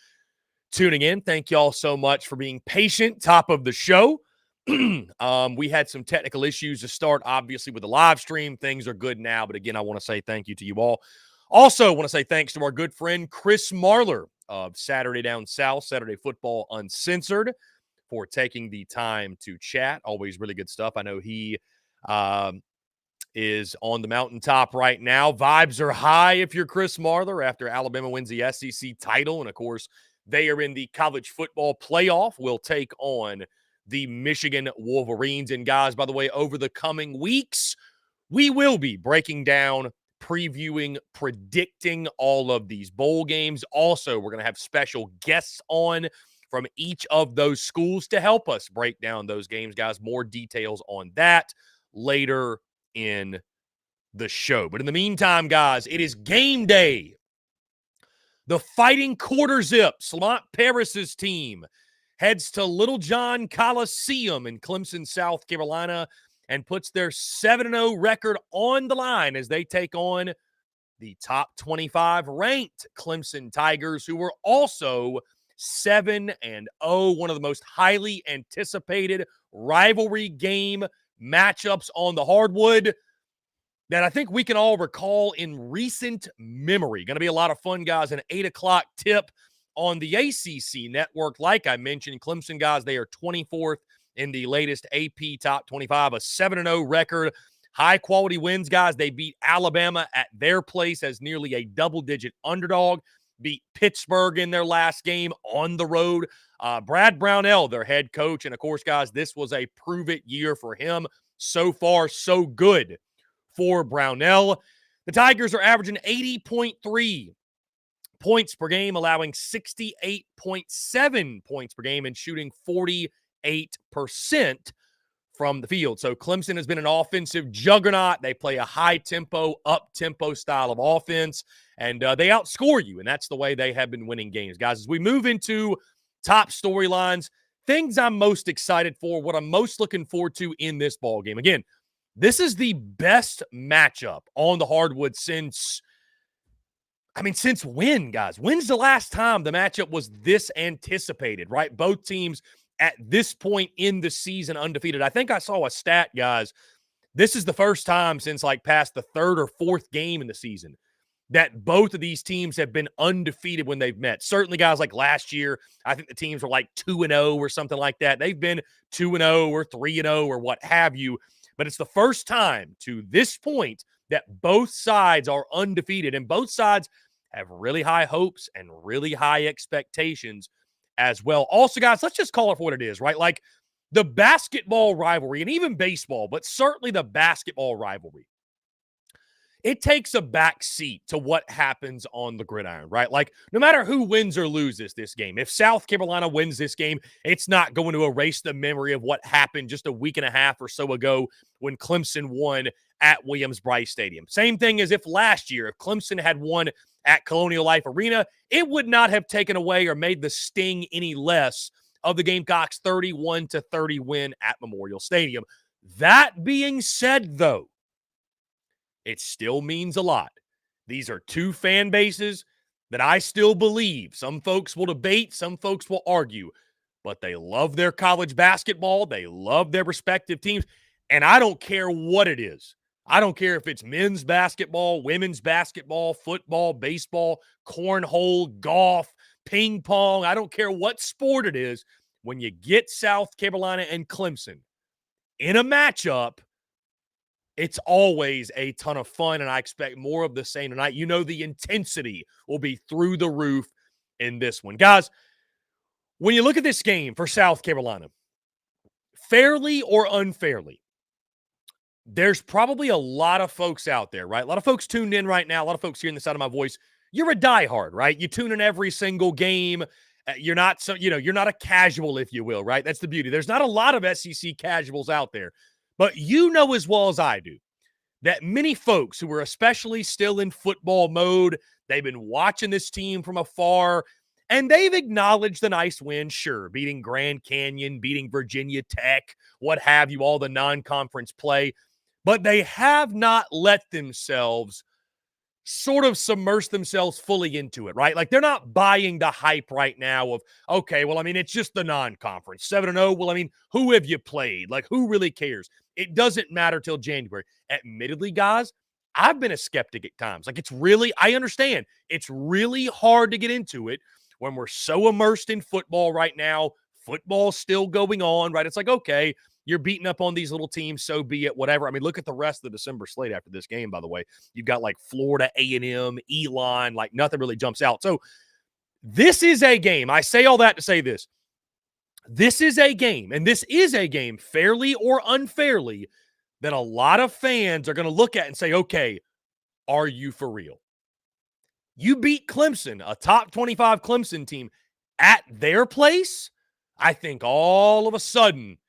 tuning in. Thank y'all so much for being patient. Top of the show. We had some technical issues to start, obviously, with the live stream. Things are good now, but again, I want to say thank you to you all. Also, want to say thanks to our good friend Chris Marler of Saturday Down South, Saturday Football Uncensored, for taking the time to chat. Always really good stuff. I know he is on the mountaintop right now. Vibes are high if you're Chris Marler after Alabama wins the SEC title. And, of course, they are in the college football playoff. We'll take on the Michigan Wolverines. And, guys, by the way, over the coming weeks, we will be breaking down, previewing, predicting all of these bowl games. Also, we're going to have special guests on from each of those schools to help us break down those games, guys. More details on that later in the show. But in the meantime, guys, it is game day. The Fighting Quarter Zips, Lamont Paris's team, heads to Little John Coliseum in Clemson, South Carolina, and puts their 7-0 record on the line as they take on the top 25 ranked Clemson Tigers, who were also 7-0, one of the most highly anticipated rivalry game matchups on the hardwood that I think we can all recall in recent memory. Going to be a lot of fun, guys. An 8 o'clock tip on the ACC network. Like I mentioned, Clemson, guys, they are 24th in the latest AP Top 25, a 7-0 record. High-quality wins, guys. They beat Alabama at their place as nearly a double-digit underdog. Beat Pittsburgh in their last game on the road. Brad Brownell, their head coach. And, of course, guys, this was a prove-it year for him. So far, so good for Brownell. The Tigers are averaging 80.3 points per game, allowing 68.7 points per game and shooting 48% from the field. So Clemson has been an offensive juggernaut. They play a high-tempo, up-tempo style of offense, and they outscore you, and that's the way they have been winning games. Guys, as we move into top storylines, things I'm most excited for, what I'm most looking forward to in this ball game. Again, this is the best matchup on the hardwood since when, guys? When's the last time the matchup was this anticipated, right? Both teams at this point in the season undefeated. I think I saw a stat, guys. This is the first time since past the third or fourth game in the season that both of these teams have been undefeated when they've met. Certainly, guys, like last year, I think the teams were 2-0 or something like that. They've been 2-0 or 3-0 or what have you. But it's the first time to this point that both sides are undefeated, and both sides have really high hopes and really high expectations as well. Also, guys, let's just call it for what it is, right? The basketball rivalry, and even baseball, but certainly the basketball rivalry, it takes a back seat to what happens on the gridiron, right? No matter who wins or loses this game, if South Carolina wins this game, it's not going to erase the memory of what happened just a week and a half or so ago when Clemson won at Williams-Brice Stadium. Same thing as if last year, if Clemson had won at Colonial Life Arena, it would not have taken away or made the sting any less of the Gamecocks' 31-30 win at Memorial Stadium. That being said, though, it still means a lot. These are two fan bases that I still believe. Some folks will debate, some folks will argue, but they love their college basketball. They love their respective teams, and I don't care what it is. I don't care if it's men's basketball, women's basketball, football, baseball, cornhole, golf, ping pong. I don't care what sport it is. When you get South Carolina and Clemson in a matchup, it's always a ton of fun, and I expect more of the same tonight. You know the intensity will be through the roof in this one. Guys, when you look at this game for South Carolina, fairly or unfairly, there's probably a lot of folks out there, right? A lot of folks tuned in right now. A lot of folks hearing the sound of my voice. You're a diehard, right? You tune in every single game. You're not you're not a casual, if you will, right? That's the beauty. There's not a lot of SEC casuals out there, but you know as well as I do that many folks who are especially still in football mode, they've been watching this team from afar, and they've acknowledged the nice win, sure, beating Grand Canyon, beating Virginia Tech, what have you, all the non-conference play, but they have not let themselves sort of submerge themselves fully into it, right? Like they're not buying the hype right now of, okay, well, I mean, it's just the non-conference 7-0. Well, I mean, who have you played? Like, who really cares? It doesn't matter till January. Admittedly, guys, I've been a skeptic at times. Like, I understand it's really hard to get into it when we're so immersed in football right now. Football's still going on, right? It's like, okay, you're beating up on these little teams, so be it, whatever. I mean, look at the rest of the December slate after this game, by the way. You've got like Florida A&M, Elon, like nothing really jumps out. So this is a game. I say all that to say this. This is a game, and this is a game, fairly or unfairly, that a lot of fans are going to look at and say, okay, are you for real? You beat Clemson, a top 25 Clemson team, at their place. I think all of a sudden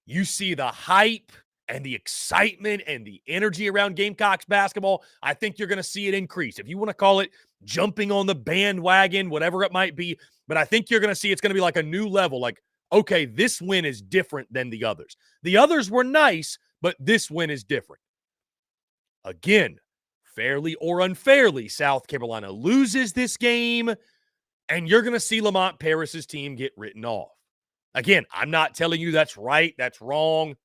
you see the hype and the excitement and the energy around Gamecocks basketball. I think you're going to see it increase. If you want to call it jumping on the bandwagon, whatever it might be, but I think you're going to see it's going to be like a new level. Like, okay, this win is different than the others. The others were nice, but this win is different. Again, fairly or unfairly, South Carolina loses this game, and you're going to see Lamont Paris's team get written off. Again, I'm not telling you that's right, that's wrong,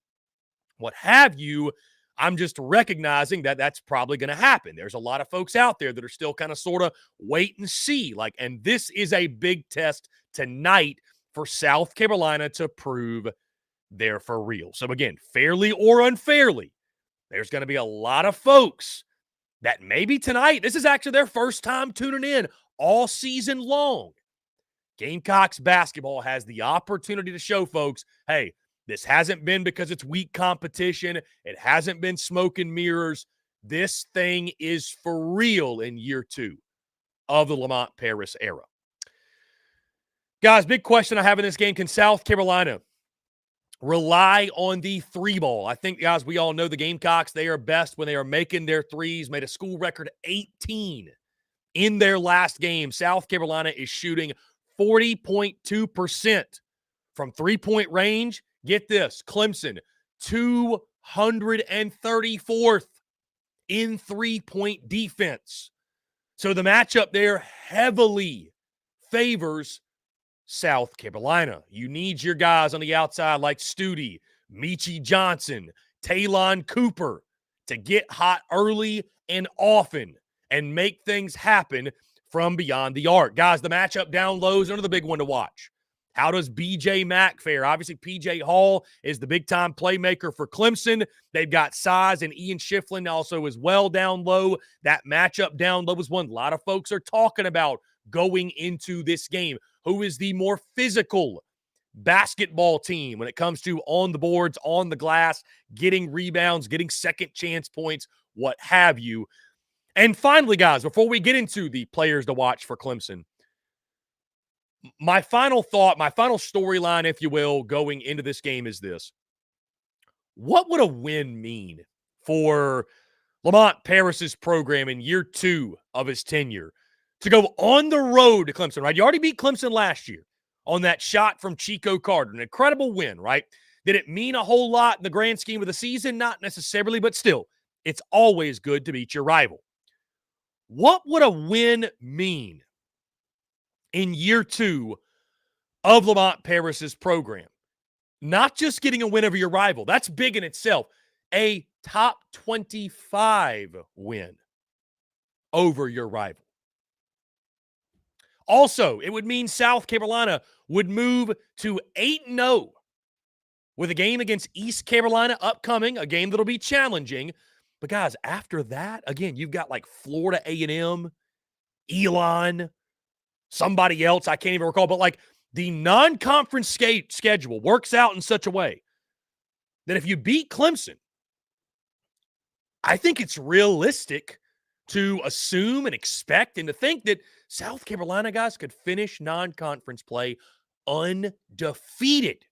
what have you. I'm just recognizing that that's probably going to happen. There's a lot of folks out there that are still kind of sort of wait and see. Like, and this is a big test tonight for South Carolina to prove they're for real. So again, fairly or unfairly, there's going to be a lot of folks that maybe tonight, this is actually their first time tuning in all season long. Gamecocks basketball has the opportunity to show folks, hey, this hasn't been because it's weak competition. It hasn't been smoke and mirrors. This thing is for real in year 2 of the Lamont Paris era. Guys, big question I have in this game. Can South Carolina rely on the 3 ball? I think, guys, we all know the Gamecocks, they are best when they are making their threes, made a school record 18 in their last game. South Carolina is shooting 40.2% from three-point range. Get this, Clemson, 234th in three-point defense. So the matchup there heavily favors South Carolina. You need your guys on the outside like Studi, Michi Johnson, Talon Cooper to get hot early and often and make things happen from beyond the arc. Guys, the matchup down low is another big one to watch. How does BJ Mack fare? Obviously, PJ Hall is the big-time playmaker for Clemson. They've got size, and Ian Schifflin also as well down low. That matchup down low is one a lot of folks are talking about going into this game. Who is the more physical basketball team when it comes to on the boards, on the glass, getting rebounds, getting second chance points, what have you. And finally, guys, before we get into the players to watch for Clemson, my final thought, my final storyline, if you will, going into this game is this. What would a win mean for Lamont Paris's program in year 2 of his tenure to go on the road to Clemson, right? You already beat Clemson last year on that shot from Chico Carter, an incredible win, right? Did it mean a whole lot in the grand scheme of the season? Not necessarily, but still, it's always good to beat your rival. What would a win mean in year 2 of Lamont Paris's program? Not just getting a win over your rival. That's big in itself. A top 25 win over your rival. Also, it would mean South Carolina would move to 8-0 with a game against East Carolina upcoming, a game that'll be challenging. But guys, after that, again, you've got like Florida A&M, Elon, somebody else, I can't even recall, but like the non-conference schedule works out in such a way that if you beat Clemson I think it's realistic to assume and expect and to think that South Carolina guys could finish non-conference play undefeated.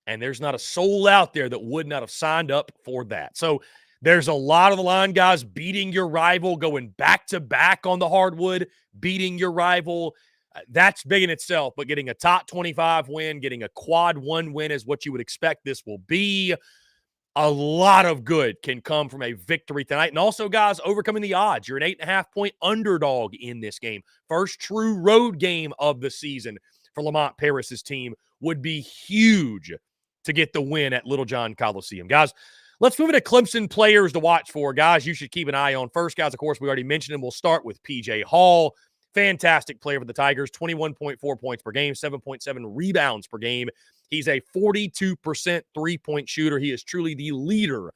And there's not a soul out there that would not have signed up for that. So there's a lot of the line guys beating your rival, going back-to-back on the hardwood, beating your rival. That's big in itself, but getting a top 25 win, getting a quad 1 win is what you would expect this will be. A lot of good can come from a victory tonight. And also, guys, overcoming the odds. You're an 8.5-point underdog in this game. First true road game of the season for Lamont Paris's team would be huge to get the win at Littlejohn Coliseum. Guys, let's move into Clemson players to watch for. Guys, you should keep an eye on. First, guys, of course, we already mentioned him. We'll start with P.J. Hall. Fantastic player for the Tigers, 21.4 points per game, 7.7 rebounds per game. He's a 42% three-point shooter. He is truly the leader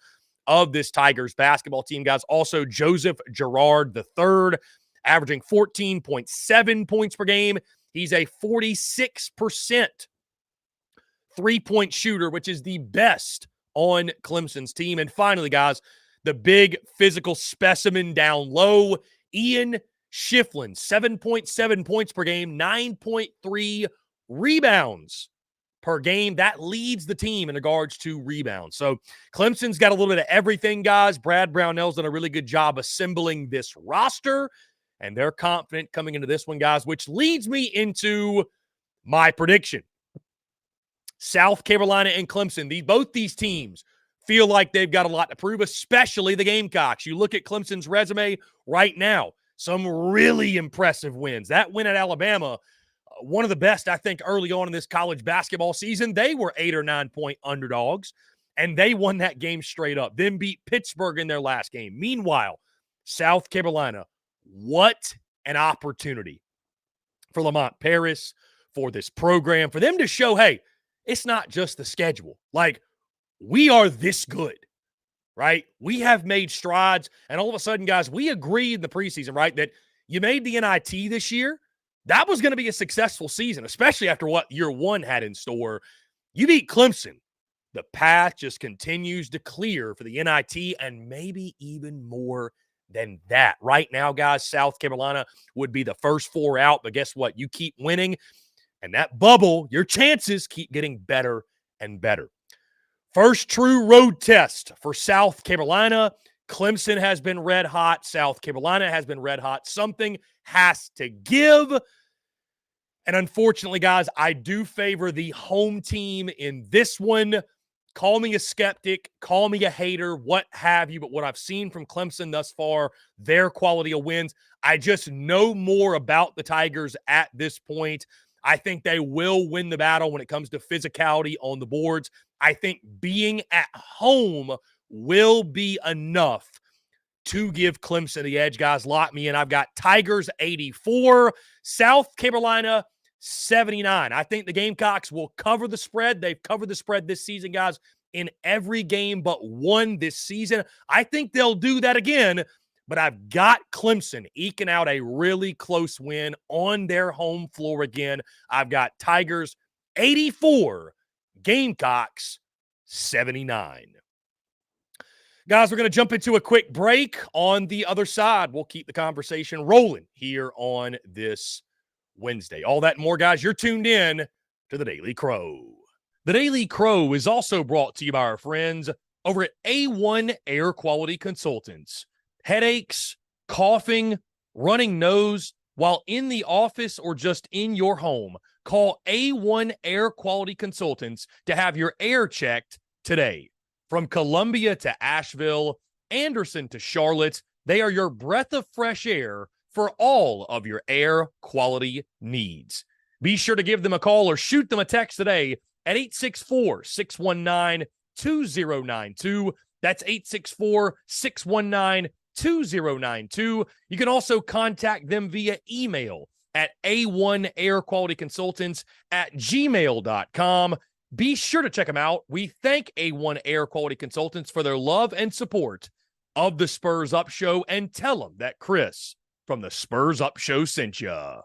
of this Tigers basketball team, guys. Also, Joseph Girard III, averaging 14.7 points per game. He's a 46% three-point shooter, which is the best on Clemson's team. And finally, guys, the big physical specimen down low, Ian Shiflin, 7.7 points per game, 9.3 rebounds per game. That leads the team in regards to rebounds. So Clemson's got a little bit of everything, guys. Brad Brownell's done a really good job assembling this roster, and they're confident coming into this one, guys, which leads me into my prediction. South Carolina and Clemson, both these teams feel like they've got a lot to prove, especially the Gamecocks. You look at Clemson's resume right now, some really impressive wins. That win at Alabama, one of the best, I think, early on in this college basketball season. They were 8 or 9 point underdogs, and they won that game straight up, then beat Pittsburgh in their last game. Meanwhile, South Carolina, what an opportunity for Lamont Paris, for this program, for them to show, hey, it's not just the schedule. Like, we are this good, right? We have made strides, and all of a sudden, guys, we agreed in the preseason, right, that you made the NIT this year. That was going to be a successful season, especially after what year one had in store. You beat Clemson. The path just continues to clear for the NIT and maybe even more than that. Right now, guys, South Carolina would be the first 4 out, but guess what? You keep winning, and that bubble, your chances keep getting better and better. First true road test for South Carolina. Clemson has been red hot. South Carolina has been red hot. Something has to give. And unfortunately, guys, I do favor the home team in this one. Call me a skeptic, call me a hater, what have you. But what I've seen from Clemson thus far, their quality of wins, I just know more about the Tigers at this point. I think they will win the battle when it comes to physicality on the boards. I think being at home will be enough to give Clemson the edge. Guys, lock me in. I've got Tigers 84, South Carolina 79. I think the Gamecocks will cover the spread. They've covered the spread this season, guys, in every game but one this season. I think they'll do that again, but I've got Clemson eking out a really close win on their home floor again. I've got Tigers 84, Gamecocks 79. Guys, we're going to jump into a quick break. On the other side, we'll keep the conversation rolling here on this Wednesday. All that and more, guys. You're tuned in to The Daily Crow. The Daily Crow is also brought to you by our friends over at A1 Air Quality Consultants. Headaches, coughing, running nose while in the office or just in your home, call A1 Air Quality Consultants to have your air checked today. From Columbia to Asheville, Anderson to Charlotte, they are your breath of fresh air for all of your air quality needs. Be sure to give them a call or shoot them a text today at 864-619-2092. That's 864-619-2092. You can also contact them via email at a1airqualityconsultants@gmail.com. Be sure to check them out. We thank A1 Air Quality Consultants for their love and support of the Spurs Up Show, and tell them that Chris from the Spurs Up Show sent ya.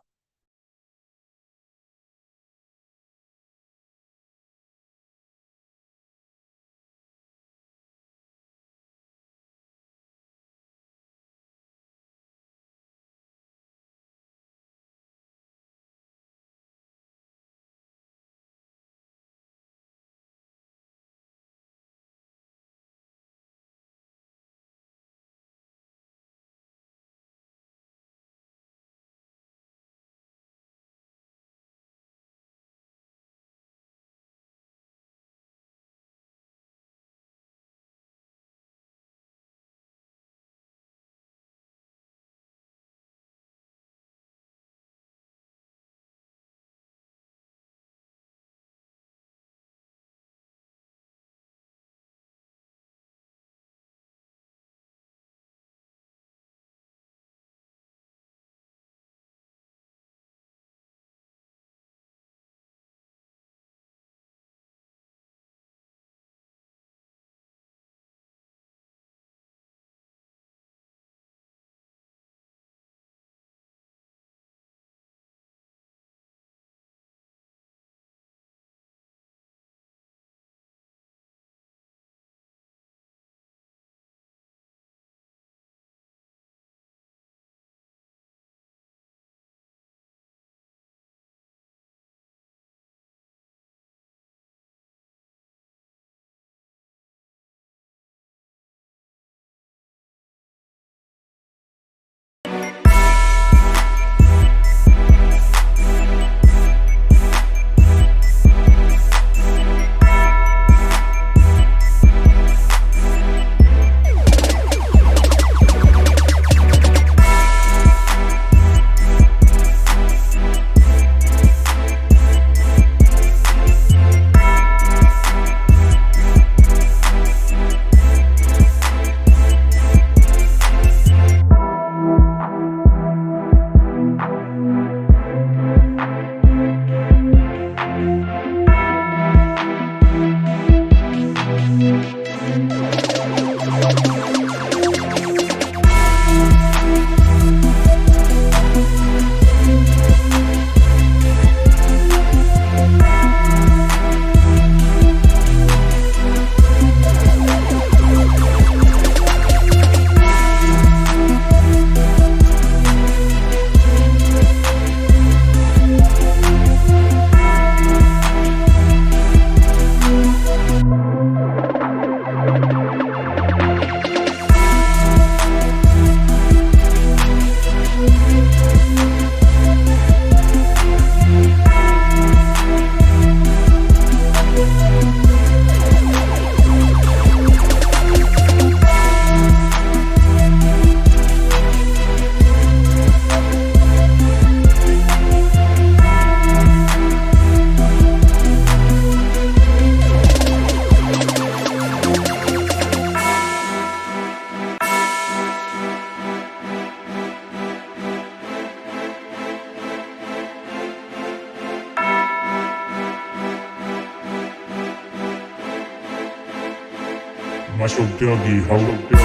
Macho Dougie, ho.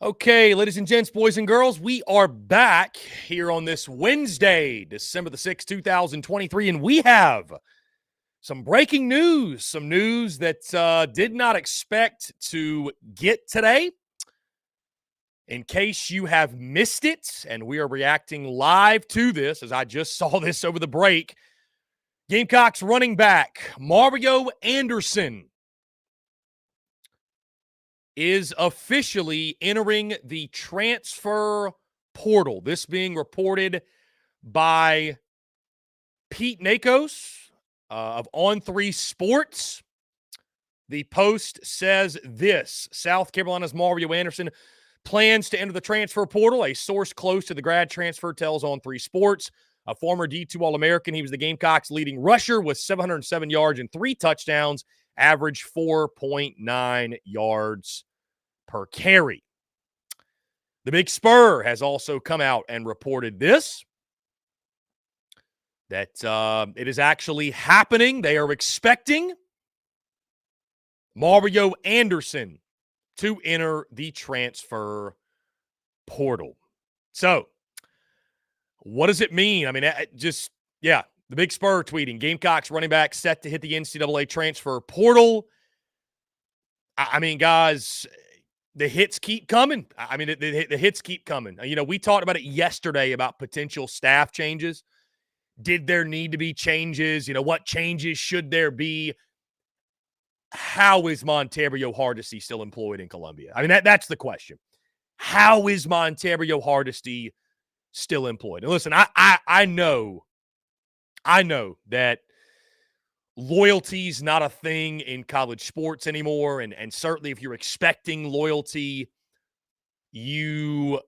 Okay, ladies and gents, boys and girls, we are back here on this Wednesday, December the 6th, 2023, and we have some breaking news, some news that did not expect to get today. In case you have missed it, and we are reacting live to this, as I just saw this over the break, Gamecocks running back Mario Anderson is officially entering the transfer portal. This being reported by Pete Nakos of On3 Sports. The Post says this: South Carolina's Mario Anderson plans to enter the transfer portal. A source close to the grad transfer tells On3 Sports. A former D2 All-American, he was the Gamecocks' leading rusher with 707 yards and 3 touchdowns, average 4.9 yards per carry. The Big Spur has also come out and reported this, that it is actually happening. They are expecting Mario Anderson to enter the transfer portal. So, what does it mean? I mean, the Big Spur tweeting, Gamecocks running back set to hit the NCAA transfer portal. I mean, guys, the hits keep coming. I mean, the hits keep coming. You know, we talked about it yesterday about potential staff changes. Did there need to be changes? You know, what changes should there be? How is Montario Hardesty still employed in Columbia? I mean, that's the question. How is Montario Hardesty still employed? And listen, I know that loyalty's not a thing in college sports anymore, and certainly if you're expecting loyalty, you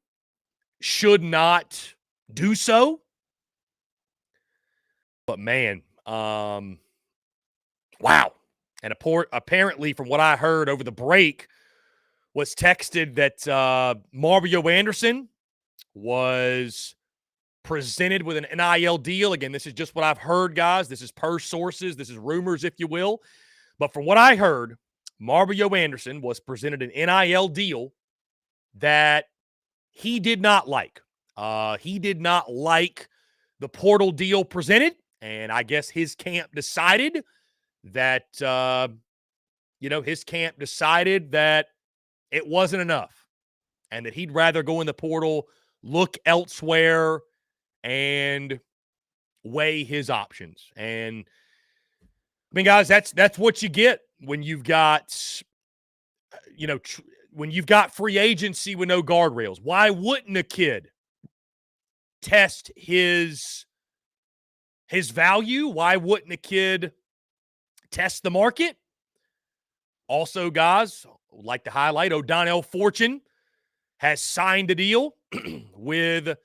should not do so. But man, wow. And apparently, from what I heard over the break, was texted that Mario Anderson was presented with an NIL deal. Again, this is just what I've heard, guys. This is per sources. This is rumors, if you will. But from what I heard, Mario Anderson was presented an NIL deal that he did not like. He did not like the portal deal presented, and I guess his camp decided that, it wasn't enough and that he'd rather go in the portal, look elsewhere, and weigh his options. And I mean, guys, that's what you get when you've got, when you've got free agency with no guardrails. Why wouldn't a kid test his value? Why wouldn't a kid test the market? Also, guys, I'd like to highlight O'Donnell Fortune has signed a deal with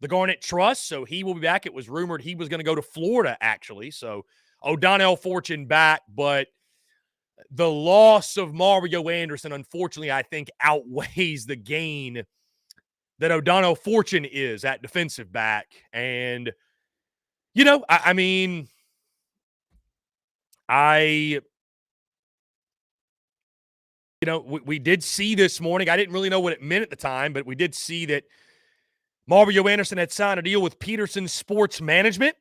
the Garnet Trust, so he will be back. It was rumored he was going to go to Florida, actually. So O'Donnell Fortune back, but the loss of Mario Anderson, unfortunately, I think outweighs the gain that O'Donnell Fortune is at defensive back. And, we did see this morning. I didn't really know what it meant at the time, but we did see that Mario Anderson had signed a deal with Peterson Sports Management.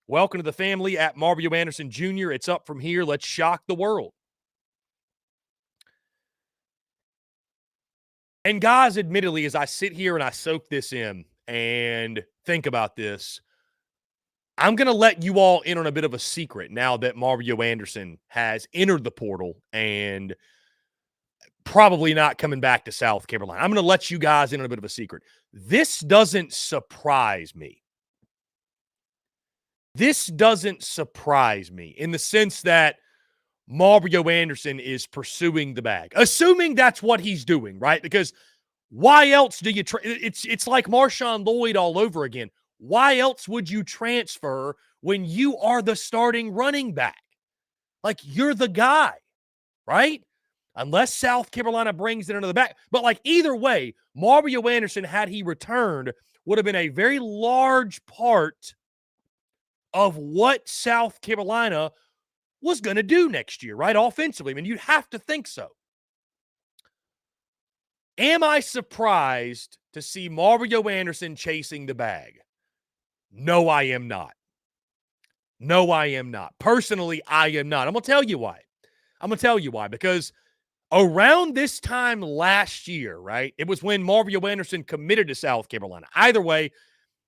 Welcome to the family at Mario Anderson Jr. It's up from here. Let's shock the world. And guys, admittedly, as I sit here and I soak this in and think about this, I'm going to let you all in on a bit of a secret now that Mario Anderson has entered the portal and probably not coming back to South Carolina. I'm going to let you guys in on a bit of a secret. This doesn't surprise me. This doesn't surprise me in the sense that Mario Anderson is pursuing the bag. Assuming that's what he's doing, right? Because Why else do you it's like Marshawn Lloyd all over again. Why else would you transfer when you are the starting running back? Like, you're the guy, right? Unless South Carolina brings it into the back. But, like, either way, Mario Anderson, had he returned, would have been a very large part of what South Carolina was going to do next year, right? Offensively. I mean, you'd have to think so. Am I surprised to see Mario Anderson chasing the bag? No, I am not. No, I am not. Personally, I am not. I'm going to tell you why. Because around this time last year, right, it was when Mario Anderson committed to South Carolina. Either way,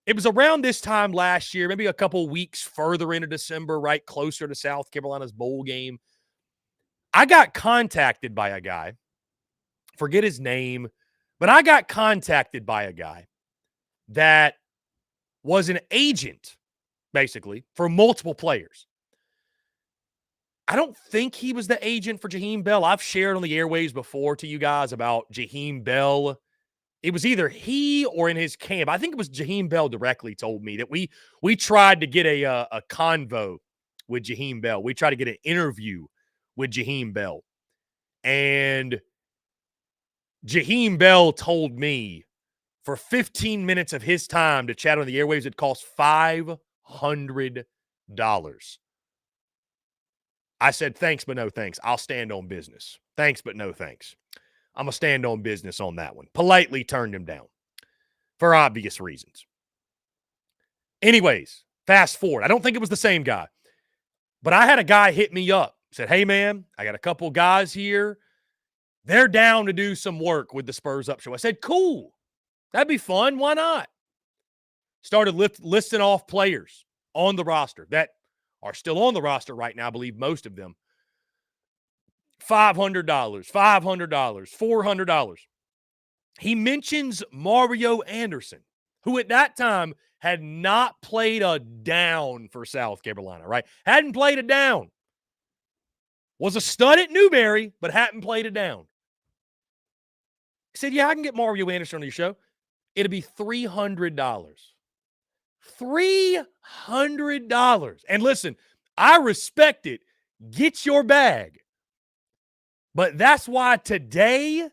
it was around this time last year, maybe a couple weeks further into December, right, closer to South Carolina's bowl game. I got contacted by a guy, forget his name, but I got contacted by a guy that was an agent, basically, for multiple players. I don't think he was the agent for Jaheim Bell. I've shared on the airwaves before to you guys about Jaheim Bell. It was either he or in his camp. I think it was Jaheim Bell directly told me that we tried to get a convo with Jaheim Bell. We tried to get an interview with Jaheim Bell. And Jaheim Bell told me for 15 minutes of his time to chat on the airwaves, it cost $500. I said, thanks, but no thanks. I'll stand on business. Thanks, but no thanks. I'm going to stand on business on that one. Politely turned him down for obvious reasons. Anyways, fast forward. I don't think it was the same guy, but I had a guy hit me up. Said, hey, man, I got a couple guys here. They're down to do some work with the Spurs Up show. I said, cool. That'd be fun. Why not? Started listing off players on the roster that are still on the roster right now. I believe most of them. $500, $400. He mentions Mario Anderson, who at that time had not played a down for South Carolina, right? Hadn't played a down. Was a stud at Newberry, but hadn't played a down. He said, yeah, I can get Mario Anderson on your show. It'll be $300. $300. And listen, I respect it. Get your bag. But that's why today,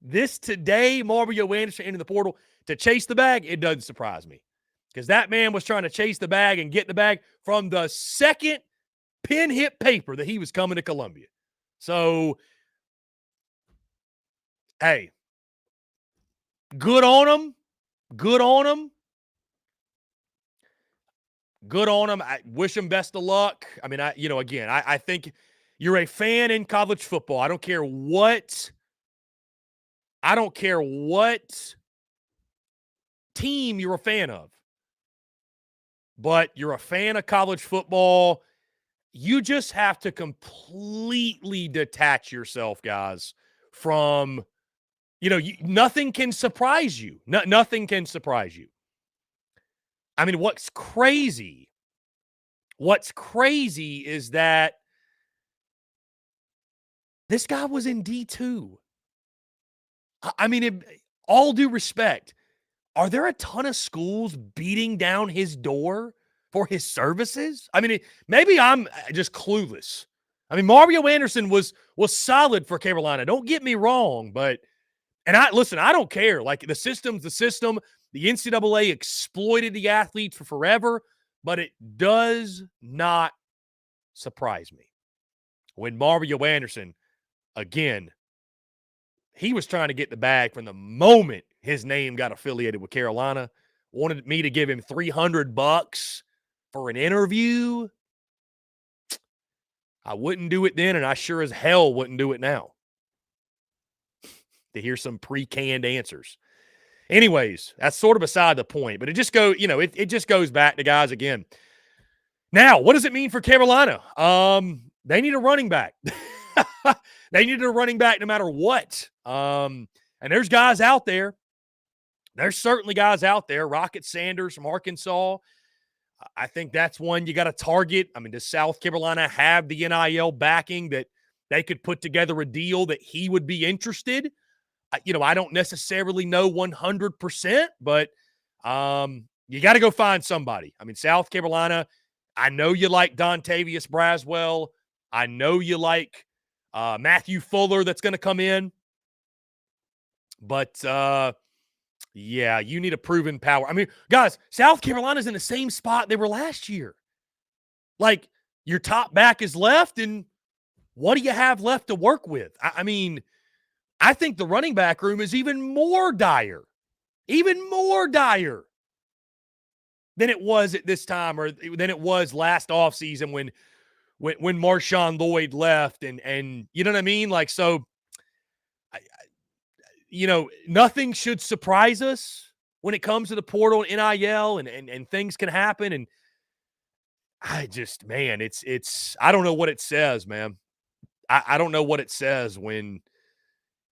Mario Anderson into the portal to chase the bag, it doesn't surprise me. Because that man was trying to chase the bag and get the bag from the second pin hit paper that he was coming to Columbia. So, hey, good on him. Good on him. Good on him. I wish him best of luck. I mean, I think you're a fan in college football. I don't care what team you're a fan of. But you're a fan of college football. You just have to completely detach yourself, guys, from, nothing can surprise you. Nothing can surprise you. I mean, what's crazy is that this guy was in D2. I mean, all due respect, are there a ton of schools beating down his door for his services? I mean, maybe I'm just clueless. I mean, Mario Anderson was solid for Carolina. Don't get me wrong, but I don't care. Like, the system's the system. The NCAA exploited the athletes for forever, but it does not surprise me when Mario Anderson, again, he was trying to get the bag from the moment his name got affiliated with Carolina. Wanted me to give him $300 for an interview. I wouldn't do it then, and I sure as hell wouldn't do it now. To hear some pre-canned answers. Anyways, that's sort of beside the point, but it just goes back to, guys, again. Now, what does it mean for Carolina? They need a running back. They needed a running back no matter what. And there's guys out there. There's certainly guys out there. Rocket Sanders from Arkansas. I think that's one you got to target. I mean, does South Carolina have the NIL backing that they could put together a deal that he would be interested? I don't necessarily know 100%, but you got to go find somebody. I mean, South Carolina, I know you like Dontavius Braswell. I know you like Matthew Fuller that's going to come in. But, yeah, you need a proven power. I mean, guys, South Carolina's in the same spot they were last year. Like, your top back is left, and what do you have left to work with? I mean, I think the running back room is even more dire than it was at this time or than it was last offseason when Marshawn Lloyd left and you know what I mean? Like, so, nothing should surprise us when it comes to the portal and NIL and things can happen. And I just, man, I don't know what it says, man. I don't know what it says when,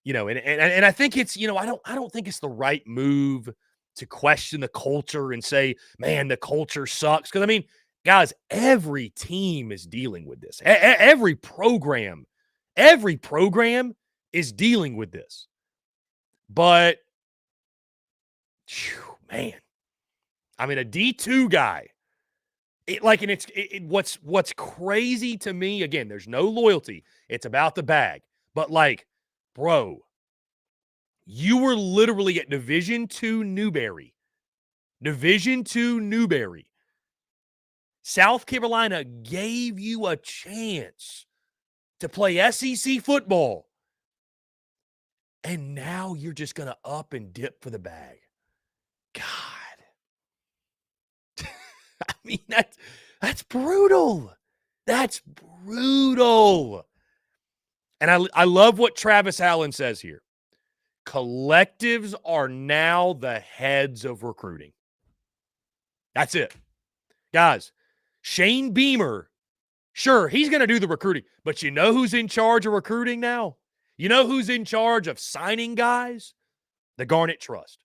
and I think it's, I don't think it's the right move to question the culture and say, man, the culture sucks. Because, I mean, guys, every team is dealing with this. Every program is dealing with this. But, man, I mean, a D2 guy, what's crazy to me, again, there's no loyalty. It's about the bag. But, bro, you were literally at Division II Newberry. South Carolina gave you a chance to play SEC football. And now you're just going to up and dip for the bag. God. I mean, that's brutal. That's brutal. And I love what Travis Allen says here. Collectives are now the heads of recruiting. That's it. Guys, Shane Beamer, sure, he's going to do the recruiting, but you know who's in charge of recruiting now? You know who's in charge of signing guys? The Garnet Trust,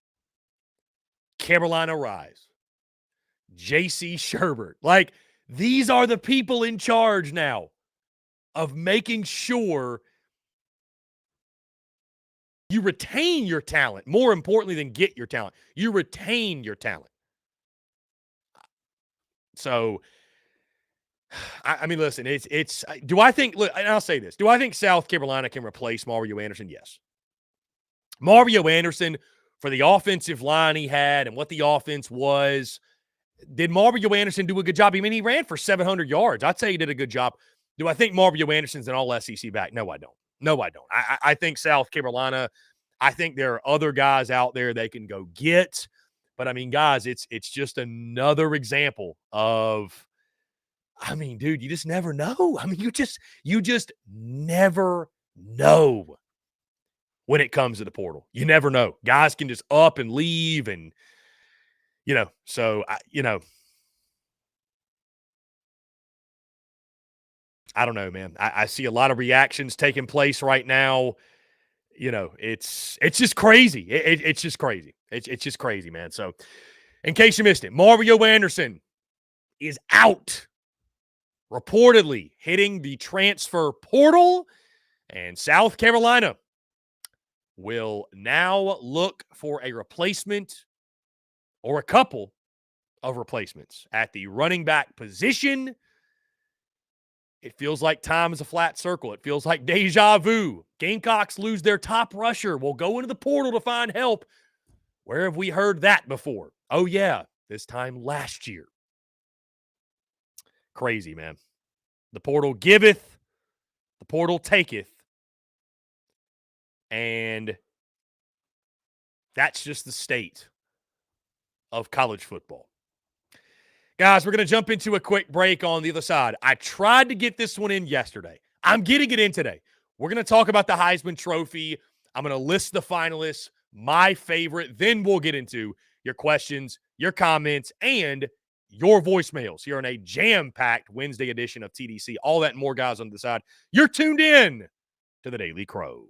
Carolina Rise, J.C. Sherbert. These are the people in charge now of making sure you retain your talent, more importantly than get your talent. You retain your talent. So, I mean, listen, do I think, look, and I'll say this, do I think South Carolina can replace Mario Anderson? Yes. Mario Anderson, for the offensive line he had and what the offense was, did Mario Anderson do a good job? I mean, he ran for 700 yards. I'd say he did a good job. Do I think Mario Anderson's an all-SEC back? No, I don't. I think South Carolina, I think there are other guys out there they can go get. But, I mean, guys, it's just another example of, I mean, dude, you just never know. I mean, you just never know when it comes to the portal. You never know. Guys can just up and leave and, so, I don't know, man. I see a lot of reactions taking place right now. It's just crazy. It's just crazy. It's just crazy, man. So, in case you missed it, Mario Anderson is out, reportedly hitting the transfer portal, and South Carolina will now look for a replacement or a couple of replacements at the running back position. It feels like time is a flat circle. It feels like deja vu. Gamecocks lose their top rusher. We'll go into the portal to find help. Where have we heard that before? Oh, yeah, this time last year. Crazy, man. The portal giveth, the portal taketh. And that's just the state of college football. Guys, we're going to jump into a quick break on the other side. I tried to get this one in yesterday. I'm getting it in today. We're going to talk about the Heisman Trophy. I'm going to list the finalists, my favorite. Then we'll get into your questions, your comments, and your voicemails here on a jam-packed Wednesday edition of TDC. All that and more, guys, on the side. You're tuned in to the Daily Crow.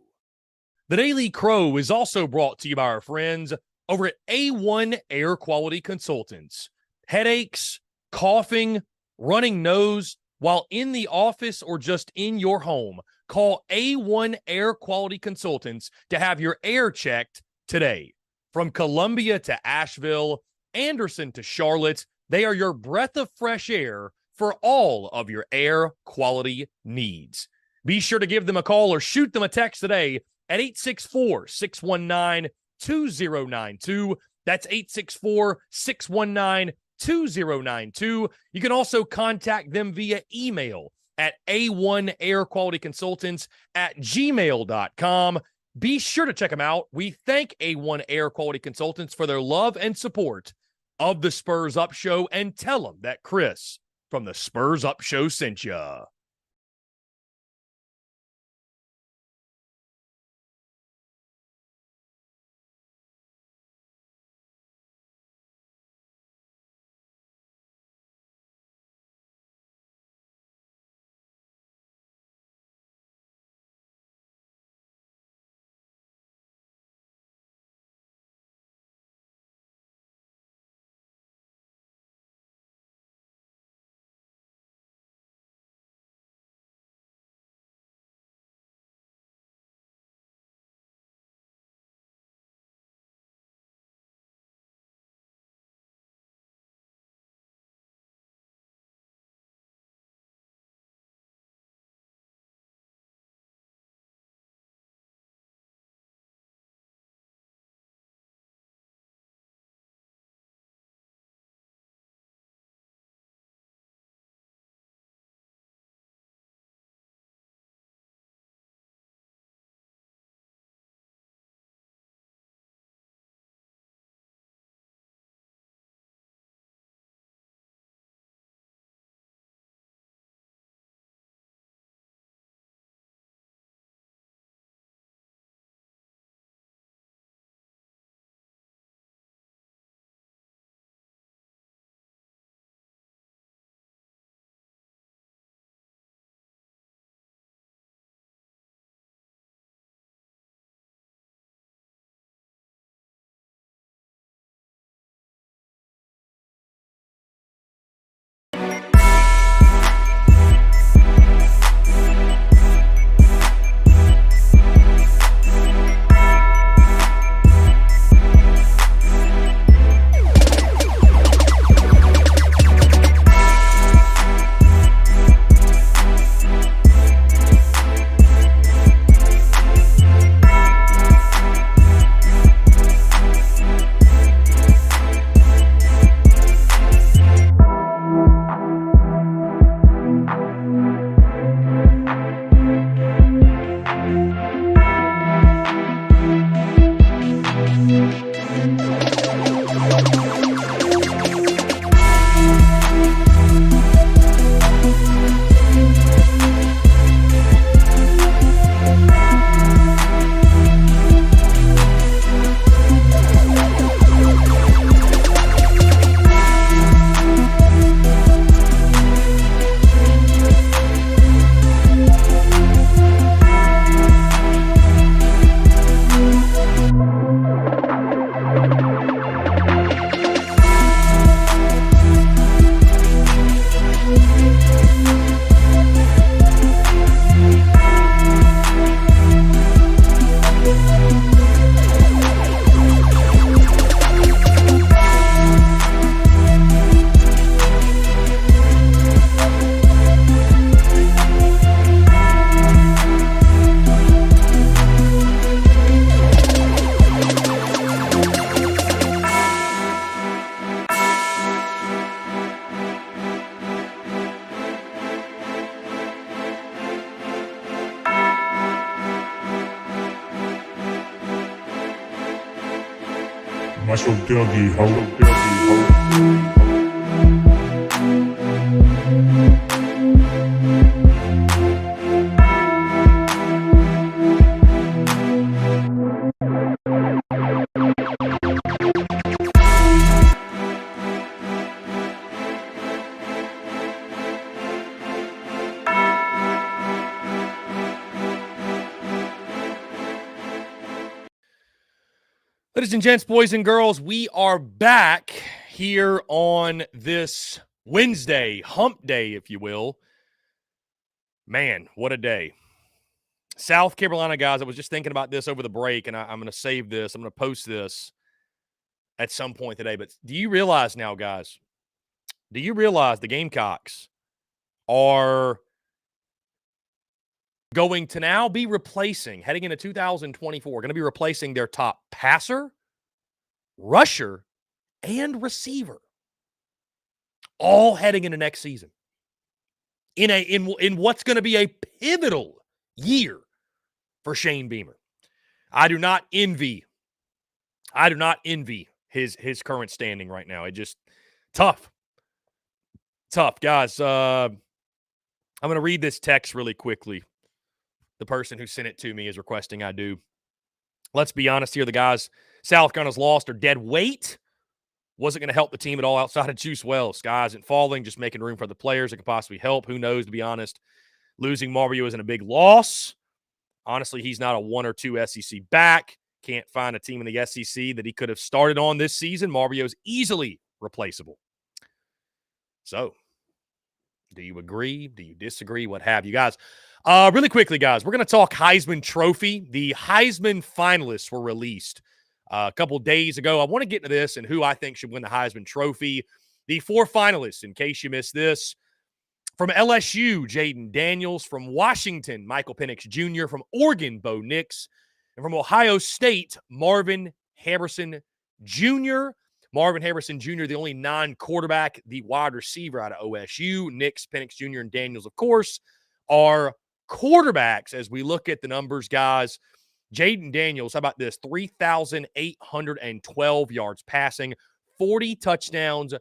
The Daily Crow is also brought to you by our friends over at A1 Air Quality Consultants. Headaches, coughing, running nose while in the office or just in your home. Call A1 Air Quality Consultants to have your air checked today. From Columbia to Asheville, Anderson to Charlotte, they are your breath of fresh air for all of your air quality needs. Be sure to give them a call or shoot them a text today at 864-619-2092. That's 864-619-2092. You can also contact them via email at a1airqualityconsultants@gmail.com. Be sure to check them out. We thank A1 Air Quality Consultants for their love and support of the Spurs Up Show, and tell them that Chris from the Spurs Up Show sent ya. Muscle Dougie, ho. Ladies and gents, boys and girls, we are back here on this Wednesday, hump day, if you will. Man, what a day. South Carolina, guys, I was just thinking about this over the break, and I'm going to save this. I'm going to post this at some point today. But do you realize now, guys, do you realize the Gamecocks are going to now be replacing, heading into 2024, going to be replacing their top passer, rusher, and receiver, all heading into next season in what's going to be a pivotal year for Shane Beamer. I do not envy his current standing right now. It just tough, guys. I'm going to read this text really quickly. The person who sent it to me is requesting I do. Let's be honest here. The guys South Carolina's lost are dead weight. Wasn't going to help the team at all outside of Juice Wells. Sky isn't falling, just making room for the players that could possibly help. Who knows, to be honest. Losing Mario isn't a big loss. Honestly, he's not a 1 or 2 SEC back. Can't find a team in the SEC that he could have started on this season. Mario's easily replaceable. So, do you agree? Do you disagree? What have you, guys? Really quickly, guys, we're going to talk Heisman Trophy. The Heisman finalists were released a couple days ago. I want to get into this and who I think should win the Heisman Trophy. The 4 finalists, in case you missed this, from LSU, Jaden Daniels. From Washington, Michael Penix Jr. From Oregon, Bo Nix. And from Ohio State, Marvin Harrison Jr. Marvin Harrison Jr., the only non-quarterback, the wide receiver out of OSU. Nix, Penix Jr., and Daniels, of course, are quarterbacks as we look at the numbers, guys. Jaden Daniels, how about this? 3,812 yards passing, 40 touchdowns,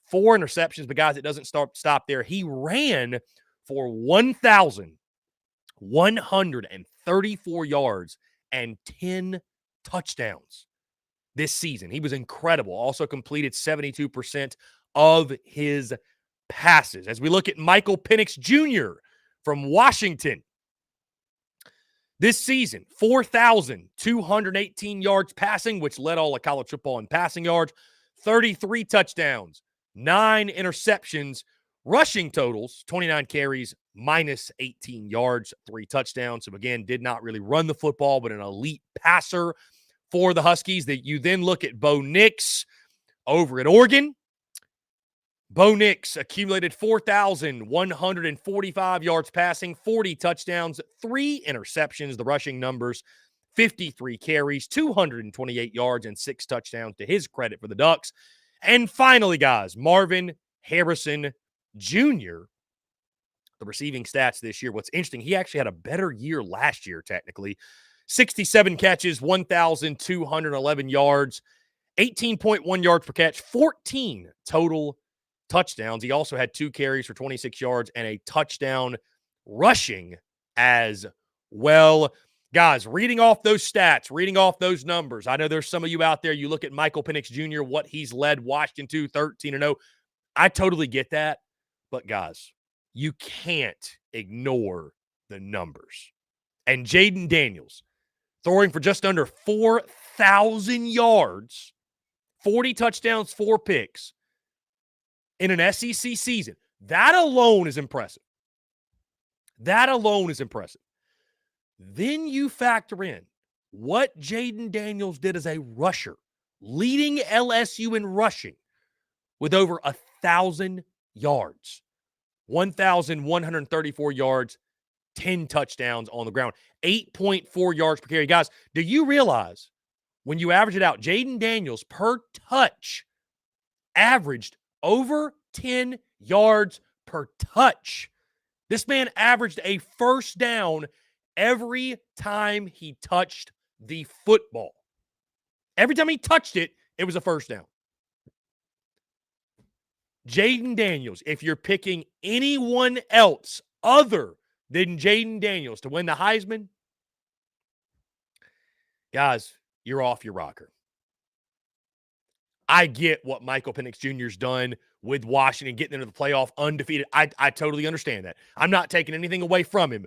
4 interceptions. But, guys, it doesn't stop there. He ran for 1,134 yards and 10 touchdowns this season. He was incredible. Also completed 72% of his passes. As we look at Michael Penix Jr. from Washington, this season, 4,218 yards passing, which led all of college football in passing yards, 33 touchdowns, 9 interceptions, rushing totals, 29 carries, minus 18 yards, 3 touchdowns. So, again, did not really run the football, but an elite passer for the Huskies. That you then look at Bo Nix over at Oregon. Bo Nix accumulated 4,145 yards passing, 40 touchdowns, 3 interceptions. The rushing numbers, 53 carries, 228 yards, and 6 touchdowns to his credit for the Ducks. And finally, guys, Marvin Harrison Jr., the receiving stats this year. What's interesting, he actually had a better year last year, technically. 67 catches, 1,211 yards, 18.1 yards per catch, 14 total touchdowns. He also had 2 carries for 26 yards and a touchdown rushing as well. Guys, reading off those stats, reading off those numbers. I know there's some of you out there, you look at Michael Penix Jr., what he's led Washington to, 13-0. I totally get that. But, guys, you can't ignore the numbers. And Jaden Daniels, throwing for just under 4,000 yards, 40 touchdowns, 4 picks in an SEC season. That alone is impressive. That alone is impressive. Then you factor in what Jaden Daniels did as a rusher, leading LSU in rushing with over 1,000 yards, 1,134 yards, 10 touchdowns on the ground, 8.4 yards per carry. Guys, do you realize when you average it out, Jaden Daniels per touch averaged over 10 yards per touch? This man averaged a first down every time he touched the football. Every time he touched it, it was a first down. Jaden Daniels, if you're picking anyone else other than Jaden Daniels to win the Heisman, guys, you're off your rocker. I get what Michael Penix Jr.'s done with Washington, getting into the playoff undefeated. I totally understand that. I'm not taking anything away from him.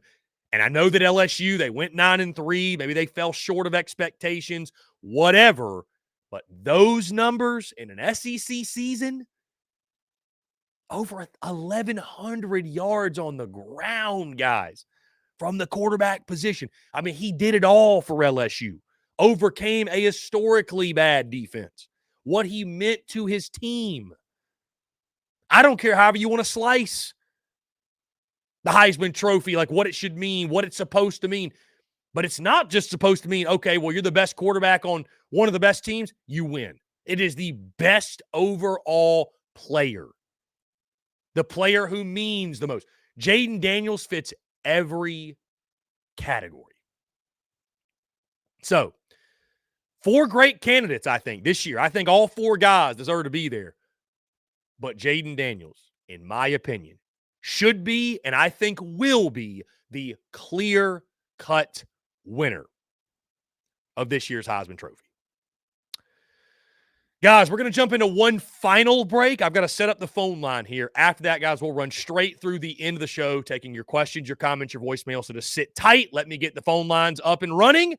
And I know that LSU, they went 9-3. Maybe they fell short of expectations, whatever. But those numbers in an SEC season, over 1,100 yards on the ground, guys, from the quarterback position. I mean, he did it all for LSU. Overcame a historically bad defense. What he meant to his team. I don't care however you want to slice the Heisman Trophy, like what it should mean, what it's supposed to mean. But it's not just supposed to mean, okay, well, you're the best quarterback on one of the best teams, you win. It is the best overall player. The player who means the most. Jaden Daniels fits every category. So, 4 great candidates, I think, this year. I think all 4 guys deserve to be there. But Jaden Daniels, in my opinion, should be, and I think will be, the clear-cut winner of this year's Heisman Trophy. Guys, we're going to jump into one final break. I've got to set up the phone line here. After that, guys, we'll run straight through the end of the show, taking your questions, your comments, your voicemails. So just sit tight. Let me get the phone lines up and running,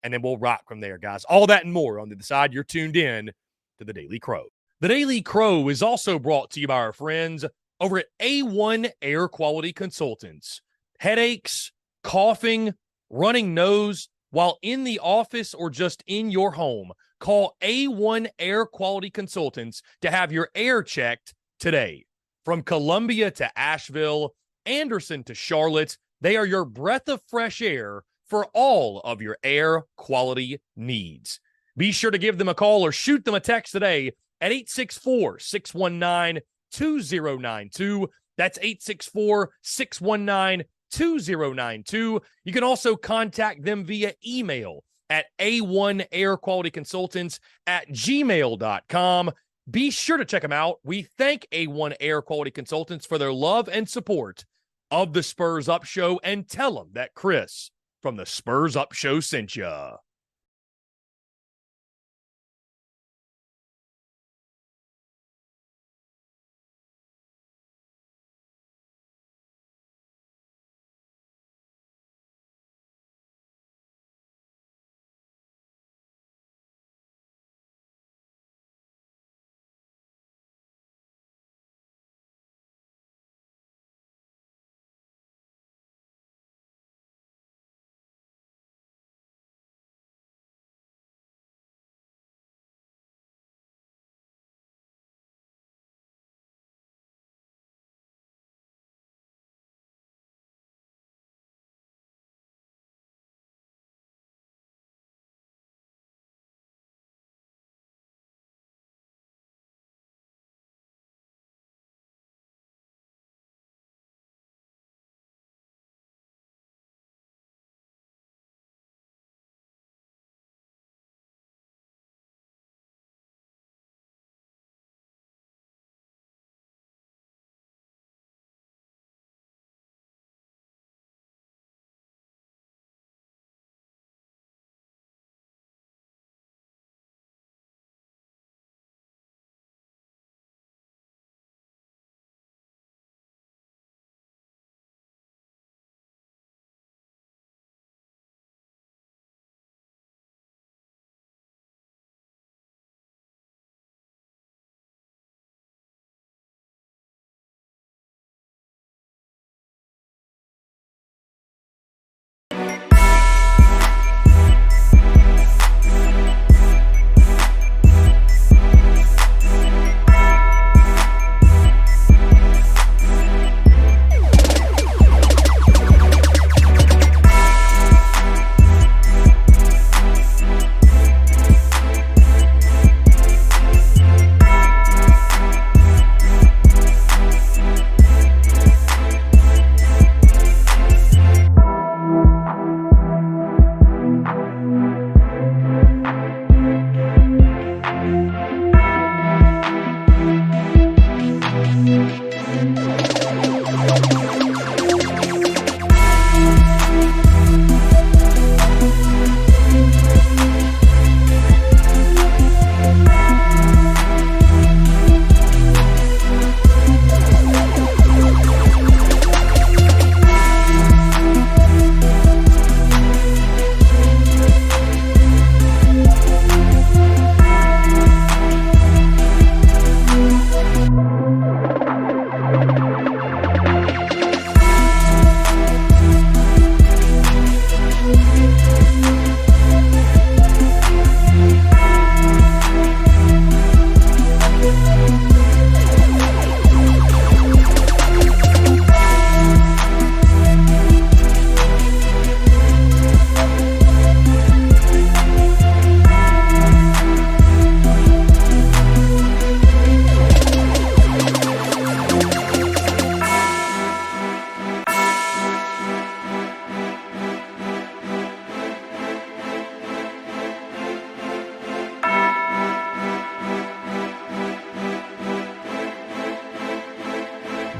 and then we'll rock from there, guys. All that and more on the other side. You're tuned in to The Daily Crow. The Daily Crow is also brought to you by our friends over at A1 Air Quality Consultants. Headaches, coughing, running nose, while in the office or just in your home, call A1 Air Quality Consultants to have your air checked today. From Columbia to Asheville, Anderson to Charlotte, they are your breath of fresh air for all of your air quality needs. Be sure to give them a call or shoot them a text today at 864-619-2092. That's 864-619-2092. You can also contact them via email at a1airqualityconsultants@gmail.com. Be sure to check them out. We thank A1 Air Quality Consultants for their love and support of the Spurs Up Show, and tell them that Chris from the Spurs Up Show sent ya.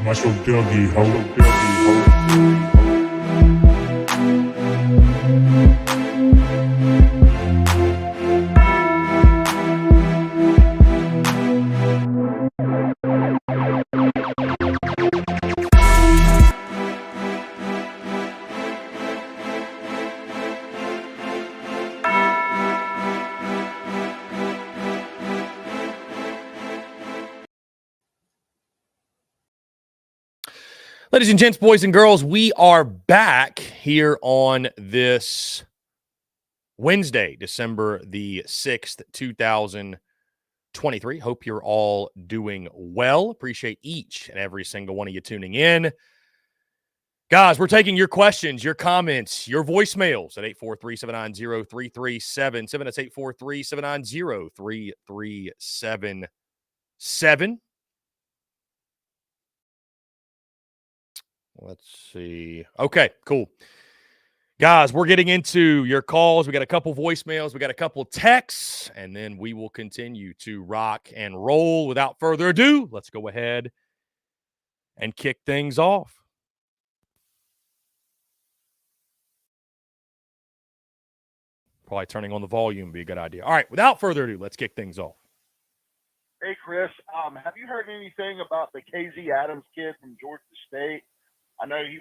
Marshall Dougie, ho. Ladies and gents, boys and girls, we are back here on this Wednesday, December the 6th, 2023. Hope you're all doing well. Appreciate each and every single one of you tuning in. Guys, we're taking your questions, your comments, your voicemails at 843-790-3377. That's 843-790-3377. Let's see. Okay, cool. Guys, we're getting into your calls. We got a couple voicemails. We got a couple texts, and then we will continue to rock and roll. Without further ado, let's go ahead and kick things off. Probably turning on the volume would be a good idea. All right, without further ado, let's kick things off. Hey, Chris, have you heard anything about the KZ Adams kid from Georgia State? I know he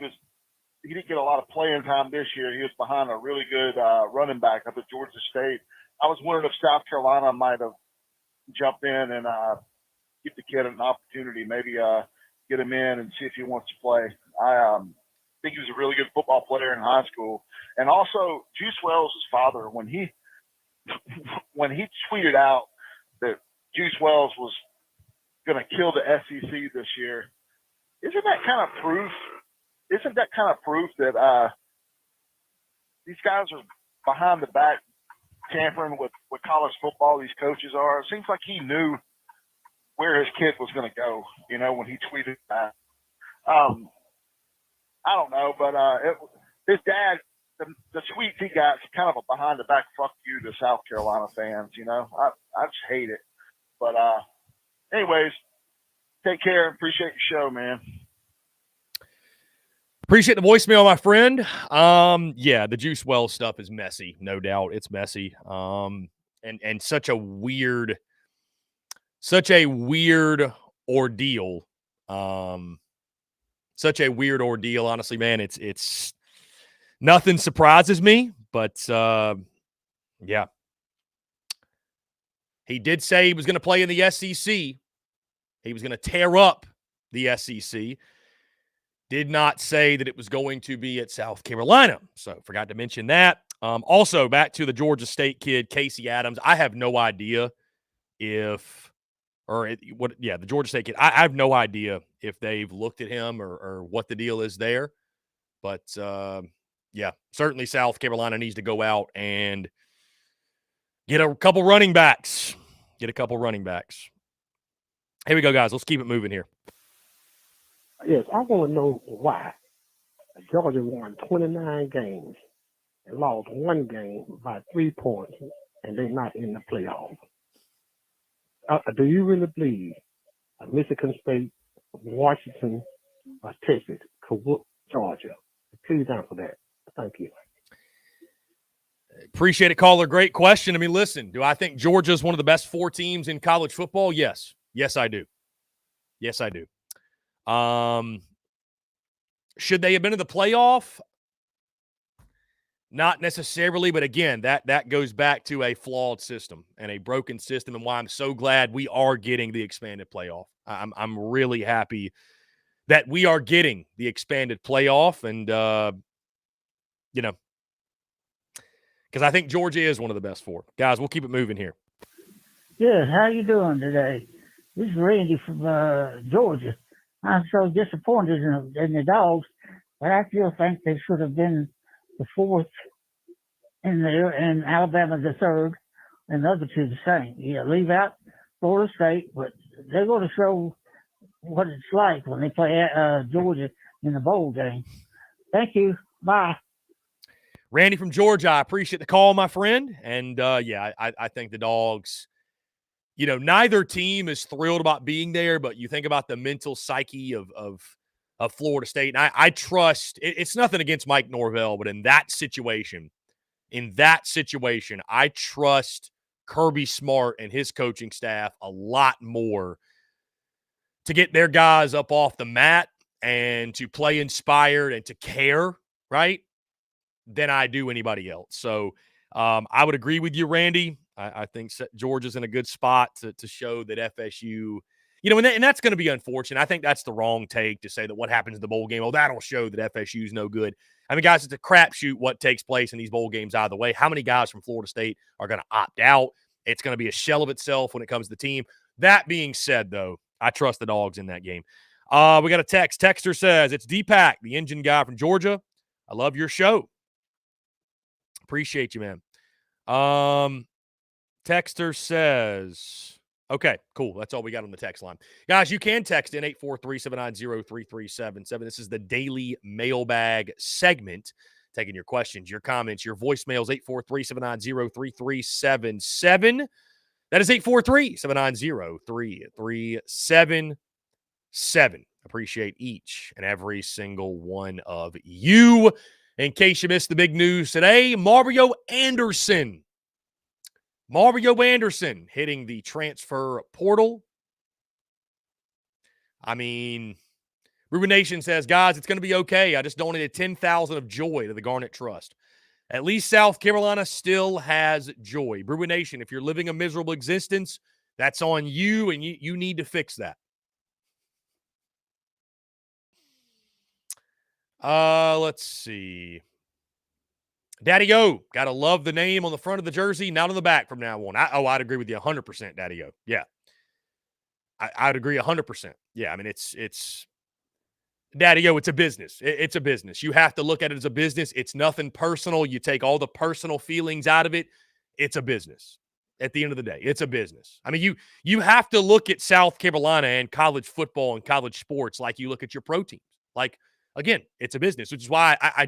didn't get a lot of playing time this year. He was behind a really good running back up at Georgia State. I was wondering if South Carolina might have jumped in and give the kid an opportunity, maybe get him in and see if he wants to play. I think he was a really good football player in high school. And also, Juice Wells' father, when he tweeted out that Juice Wells was going to kill the SEC this year, isn't that kind of proof that these guys are behind the back tampering with college football, these coaches are? It seems like he knew where his kid was going to go, when he tweeted that. I don't know, but his dad, the tweets he got is kind of a behind the back fuck you to South Carolina fans, I just hate it. But anyways, take care. Appreciate your show, man. Appreciate the voicemail, my friend. Yeah, the Juice Wells stuff is messy, no doubt. It's messy. And such a weird ordeal. Such a weird ordeal, honestly, man. It's nothing surprises me, but yeah. He did say he was going to play in the SEC. He was going to tear up the SEC. Did not say that it was going to be at South Carolina. So forgot to mention that. Also, back to the Georgia State kid, Casey Adams. I have no idea the Georgia State kid. I have no idea if they've looked at him or what the deal is there. But, yeah, certainly South Carolina needs to go out and get a couple running backs. Here we go, guys. Let's keep it moving here. Yes, I want to know why Georgia won 29 games and lost one game by 3 points, and they're not in the playoffs. Do you really believe Michigan State, Washington, or Texas could whoop Georgia? Please answer that. Thank you. Appreciate it, caller. Great question. I mean, listen, do I think Georgia is one of the best 4 teams in college football? Yes. Yes, I do. Should they have been in the playoff? Not necessarily, but again, that goes back to a flawed system and a broken system, and why I'm so glad we are getting the expanded playoff. I'm really happy that we are getting the expanded playoff, and because I think Georgia is one of the best 4. Guys, we'll keep it moving here. Yeah, how you doing today? This is Randy from Georgia. I'm so disappointed in the Dogs, but I still think they should have been the 4th in there, and Alabama the 3rd, and the other 2 the same. Yeah, leave out Florida State, but they're going to show what it's like when they play Georgia in the bowl game. Thank you. Bye. Randy from Georgia, I appreciate the call, my friend. And, I think the Dogs neither team is thrilled about being there, but you think about the mental psyche of Florida State. And I trust it's nothing against Mike Norvell, but in that situation, I trust Kirby Smart and his coaching staff a lot more to get their guys up off the mat and to play inspired and to care, right, than I do anybody else. So I would agree with you, Randy. I think Georgia's in a good spot to show that FSU, and that's going to be unfortunate. I think that's the wrong take to say that what happens in the bowl game, that'll show that FSU's no good. I mean, guys, it's a crapshoot what takes place in these bowl games either way. How many guys from Florida State are going to opt out? It's going to be a shell of itself when it comes to the team. That being said, though, I trust the Dogs in that game. We got a text. Texter says, it's D-Pack, the engine guy from Georgia. I love your show. Appreciate you, man. Texter says, okay, cool. That's all we got on the text line. Guys, you can text in 843-790-3377. This is the daily mailbag segment, taking your questions, your comments, your voicemails, 843-790-3377. That is 843-790-3377. Appreciate each and every single one of you. In case you missed the big news today, Mario Anderson hitting the transfer portal. I mean, Ruben Nation says, guys, it's going to be okay. I just donated $10,000 of joy to the Garnet Trust. At least South Carolina still has joy. Ruben Nation, if you're living a miserable existence, that's on you, and you need to fix that. Let's see. Daddy O, gotta love the name on the front of the jersey, not on the back from now on. I'd agree with you 100%, Daddy O. Yeah, I'd agree 100%. Yeah, I mean it's Daddy O. It's a business. It's a business. You have to look at it as a business. It's nothing personal. You take all the personal feelings out of it. It's a business. At the end of the day, it's a business. I mean, you have to look at South Carolina and college football and college sports like you look at your pro teams. Like, again, it's a business, which is why I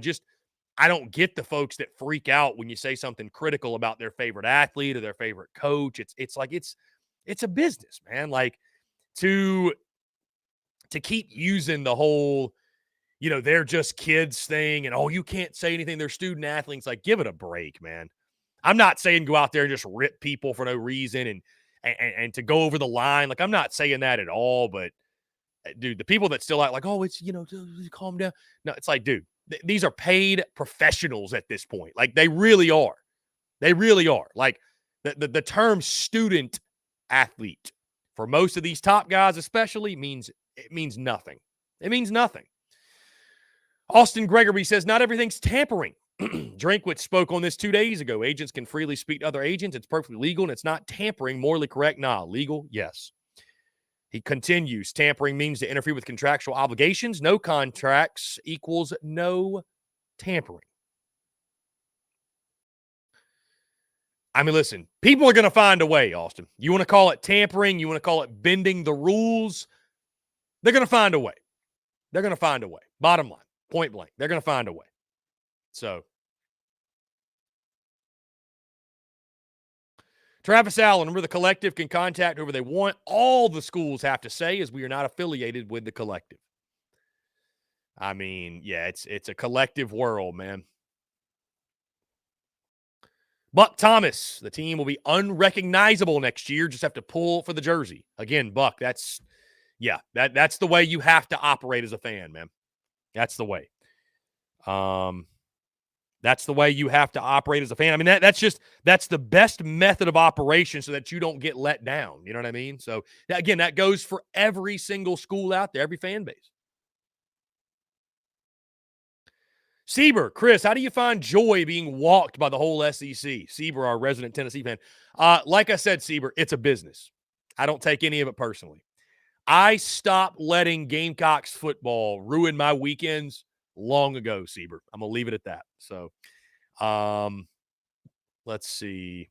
don't get the folks that freak out when you say something critical about their favorite athlete or their favorite coach. It's like it's a business, man. Like to keep using the whole, they're just kids thing and you can't say anything. They're student athletes. Like, give it a break, man. I'm not saying go out there and just rip people for no reason and to go over the line. Like, I'm not saying that at all, but dude, the people that still act like, it's, calm down. No, it's like, dude, these are paid professionals at this point. Like, they really are. They really are. Like, the term student athlete for most of these top guys especially means nothing. It means nothing. Austin Gregory says, not everything's tampering. Drinkwitz spoke on this 2 days ago. Agents can freely speak to other agents. It's perfectly legal, and it's not tampering. Morally correct? Nah. Legal? Yes. He continues, tampering means to interfere with contractual obligations. No contracts equals no tampering. I mean, listen, people are going to find a way, Austin. You want to call it tampering? You want to call it bending the rules? They're going to find a way. They're going to find a way. Bottom line, point blank. They're going to find a way. So, Travis Allen, remember the collective can contact whoever they want. All the schools have to say is we are not affiliated with the collective. I mean, yeah, it's a collective world, man. Buck Thomas, the team will be unrecognizable next year. Just have to pull for the jersey. Again, Buck, that's the way you have to operate as a fan, man. That's the way. That's the way you have to operate as a fan. I mean, that's the best method of operation so that you don't get let down. You know what I mean? So, again, that goes for every single school out there, every fan base. Sieber, Chris, how do you find joy being walked by the whole SEC? Sieber, our resident Tennessee fan. Like I said, Sieber, it's a business. I don't take any of it personally. I stopped letting Gamecocks football ruin my weekends long ago, Sieber. I'm going to leave it at that. So, let's see.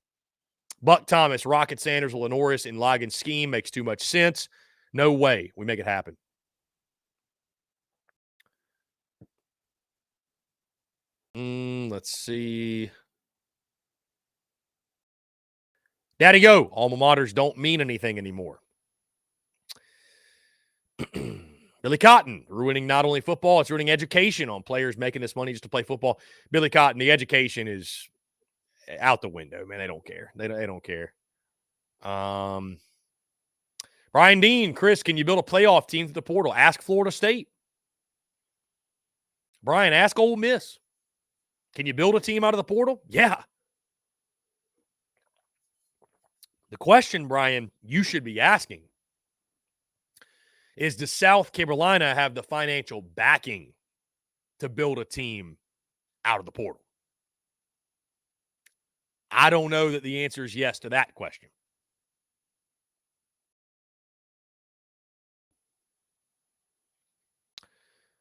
Buck Thomas, Rocket Sanders, Lenoris, and Logan's scheme makes too much sense. No way we make it happen. Let's see. Daddy go. Alma maters don't mean anything anymore. Billy Cotton, ruining not only football, it's ruining education on players making this money just to play football. Billy Cotton, the education is out the window, man. They don't care. They don't care. Brian Dean, Chris, can you build a playoff team through the portal? Ask Florida State. Brian, ask Ole Miss. Can you build a team out of the portal? Yeah. The question, Brian, you should be asking is, does South Carolina have the financial backing to build a team out of the portal? I don't know that the answer is yes to that question.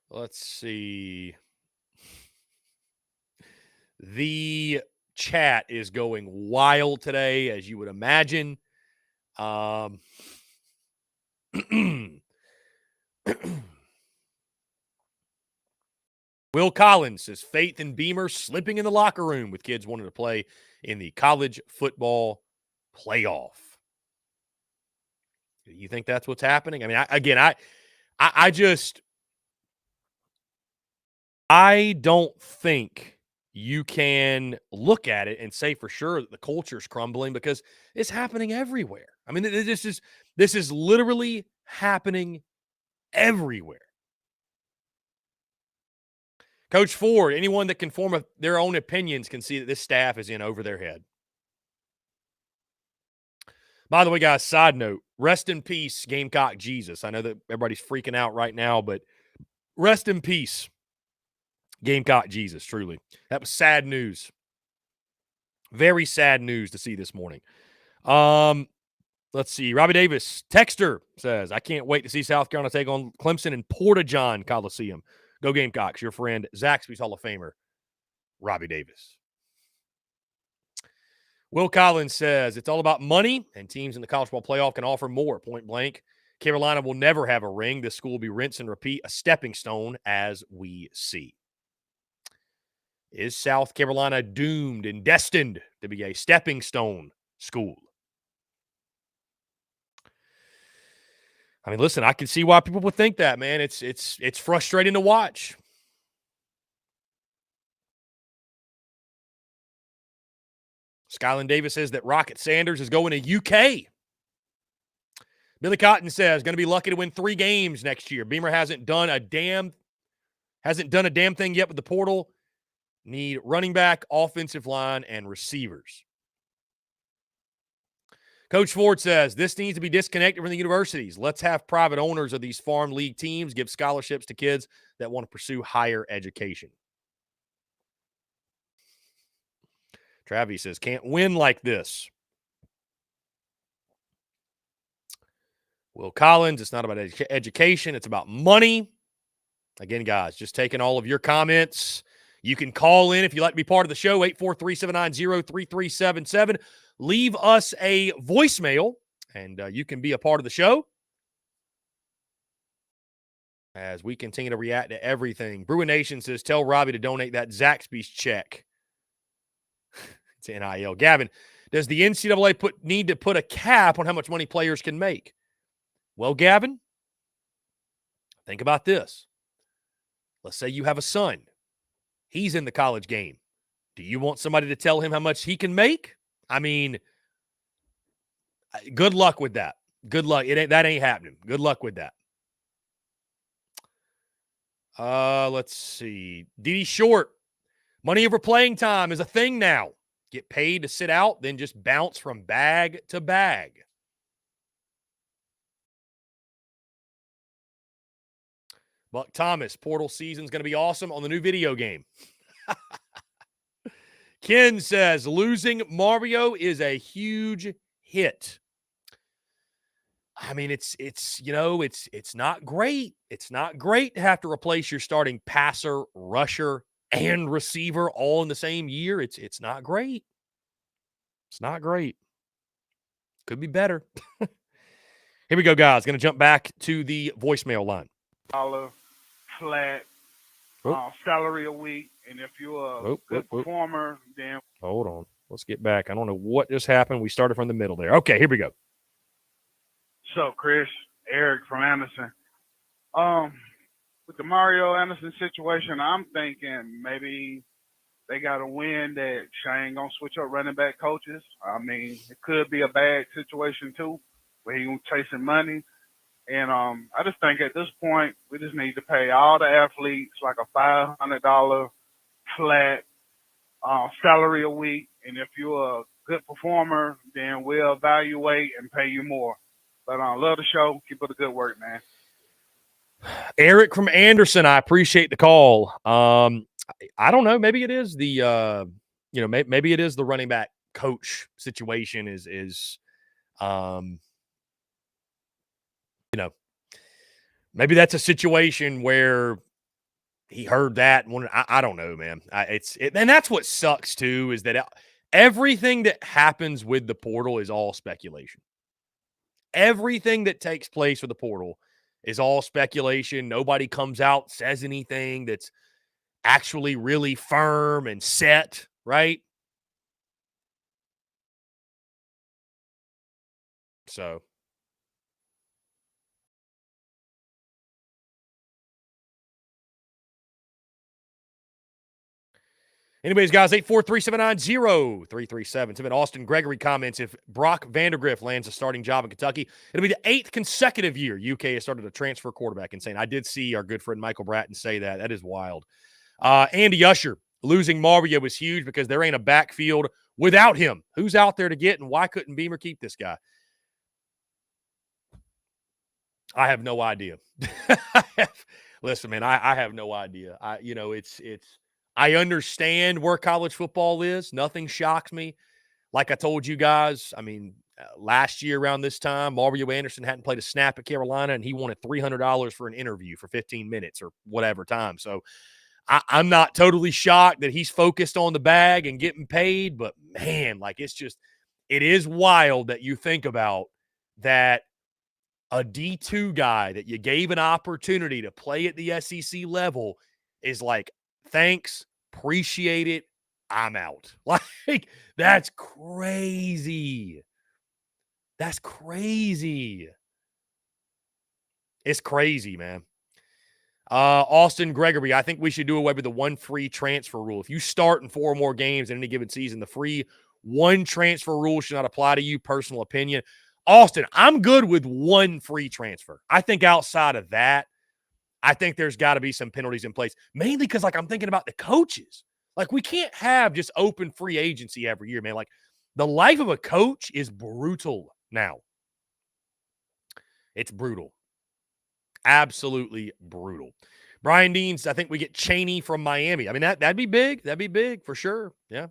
Let's see. The chat is going wild today, as you would imagine. Will Collins says faith in Beamer slipping in the locker room with kids wanting to play in the college football playoff. Do you think that's what's happening? I mean, I don't think you can look at it and say for sure that the culture's crumbling, because it's happening everywhere. I mean, this is literally happening everywhere. Coach Ford, anyone that can form their own opinions can see that this staff is in over their head. By the way, guys, side note, rest in peace, Gamecock Jesus. I know that everybody's freaking out right now, but rest in peace, Gamecock Jesus, truly. That was sad news. Very sad news to see this morning. Let's see. Robbie Davis, texter, says, I can't wait to see South Carolina take on Clemson in Porta-John Coliseum. Go Gamecocks. Your friend, Zaxby's Hall of Famer, Robbie Davis. Will Collins says, it's all about money, and teams in the college football playoff can offer more, point blank. Carolina will never have a ring. This school will be rinse and repeat, a stepping stone, as we see. Is South Carolina doomed and destined to be a stepping stone school? I mean, listen, I can see why people would think that, man. It's frustrating to watch. Skyland Davis says that Rocket Sanders is going to UK. Billy Cotton says going to be lucky to win 3 games next year. Beamer hasn't done a damn thing yet with the portal. Need running back, offensive line, and receivers. Coach Ford says this needs to be disconnected from the universities. Let's have private owners of these farm league teams give scholarships to kids that want to pursue higher education. Travis says, can't win like this. Will Collins, it's not about education. It's about money. Again, guys, just taking all of your comments. You can call in if you'd like to be part of the show, 843-790-3377. Leave us a voicemail, and you can be a part of the show as we continue to react to everything. Bruin Nation says, tell Robbie to donate that Zaxby's check. It's NIL. Gavin, does the NCAA need to put a cap on how much money players can make? Well, Gavin, think about this. Let's say you have a son. He's in the college game. Do you want somebody to tell him how much he can make? I mean, good luck with that. Good luck. That ain't happening. Good luck with that. Let's see. Didi Short. Money over playing time is a thing now. Get paid to sit out, then just bounce from bag to bag. Buck Thomas, portal season's going to be awesome on the new video game. Ken says, losing Mario is a huge hit. I mean, it's not great. It's not great to have to replace your starting passer, rusher, and receiver all in the same year. It's not great. It's not great. Could be better. Here we go, guys. Going to jump back to the voicemail line. Flat salary a week, and if you're a good performer, then hold on. Let's get back. I don't know what just happened. We started from the middle there. Okay, here we go. What's up, Chris? Eric from Anderson. With the Mario Anderson situation, I'm thinking maybe they got a win that Shane gonna switch up running back coaches. I mean, it could be a bad situation too, where he chasing money. And I just think at this point we just need to pay all the athletes like a $500 flat salary a week. And if you're a good performer, then we'll evaluate and pay you more. But love the show. Keep up the good work, man. Eric from Anderson, I appreciate the call. I don't know. Maybe it is the maybe it is the running back coach situation is maybe that's a situation where he heard that and wanted, I don't know, man. And that's what sucks too, is that everything that happens with the portal is all speculation. Everything that takes place with the portal is all speculation. Nobody comes out, says anything that's actually really firm and set, right? So anyways, guys, 843-790-337. Austin Gregory comments, if Brock Vandegrift lands a starting job in Kentucky, it'll be the 8th consecutive year UK has started a transfer quarterback. Insane. I did see our good friend Michael Bratton say that. That is wild. Andy Usher, losing Mario was huge because there ain't a backfield without him. Who's out there to get, and why couldn't Beamer keep this guy? I have no idea. Listen, man, I have no idea. I understand where college football is. Nothing shocks me. Like I told you guys, I mean, last year around this time, Mario Anderson hadn't played a snap at Carolina, and he wanted $300 for an interview for 15 minutes or whatever time. So I'm not totally shocked that he's focused on the bag and getting paid, but man, like it is wild that you think about that a D2 guy that you gave an opportunity to play at the SEC level is like, thanks, appreciate it, I'm out. Like, that's crazy. That's crazy. It's crazy, man. Austin Gregory, I think we should do away with the one free transfer rule. If you start in 4 or more games in any given season, the free one transfer rule should not apply to you. Personal opinion. Austin, I'm good with one free transfer. I think outside of that, I think there's got to be some penalties in place, mainly because, like, I'm thinking about the coaches. Like, we can't have just open free agency every year, man. Like, the life of a coach is brutal now. It's brutal. Absolutely brutal. Brian Deans, I think we get Chaney from Miami. I mean, that'd be big. That'd be big for sure. Yeah.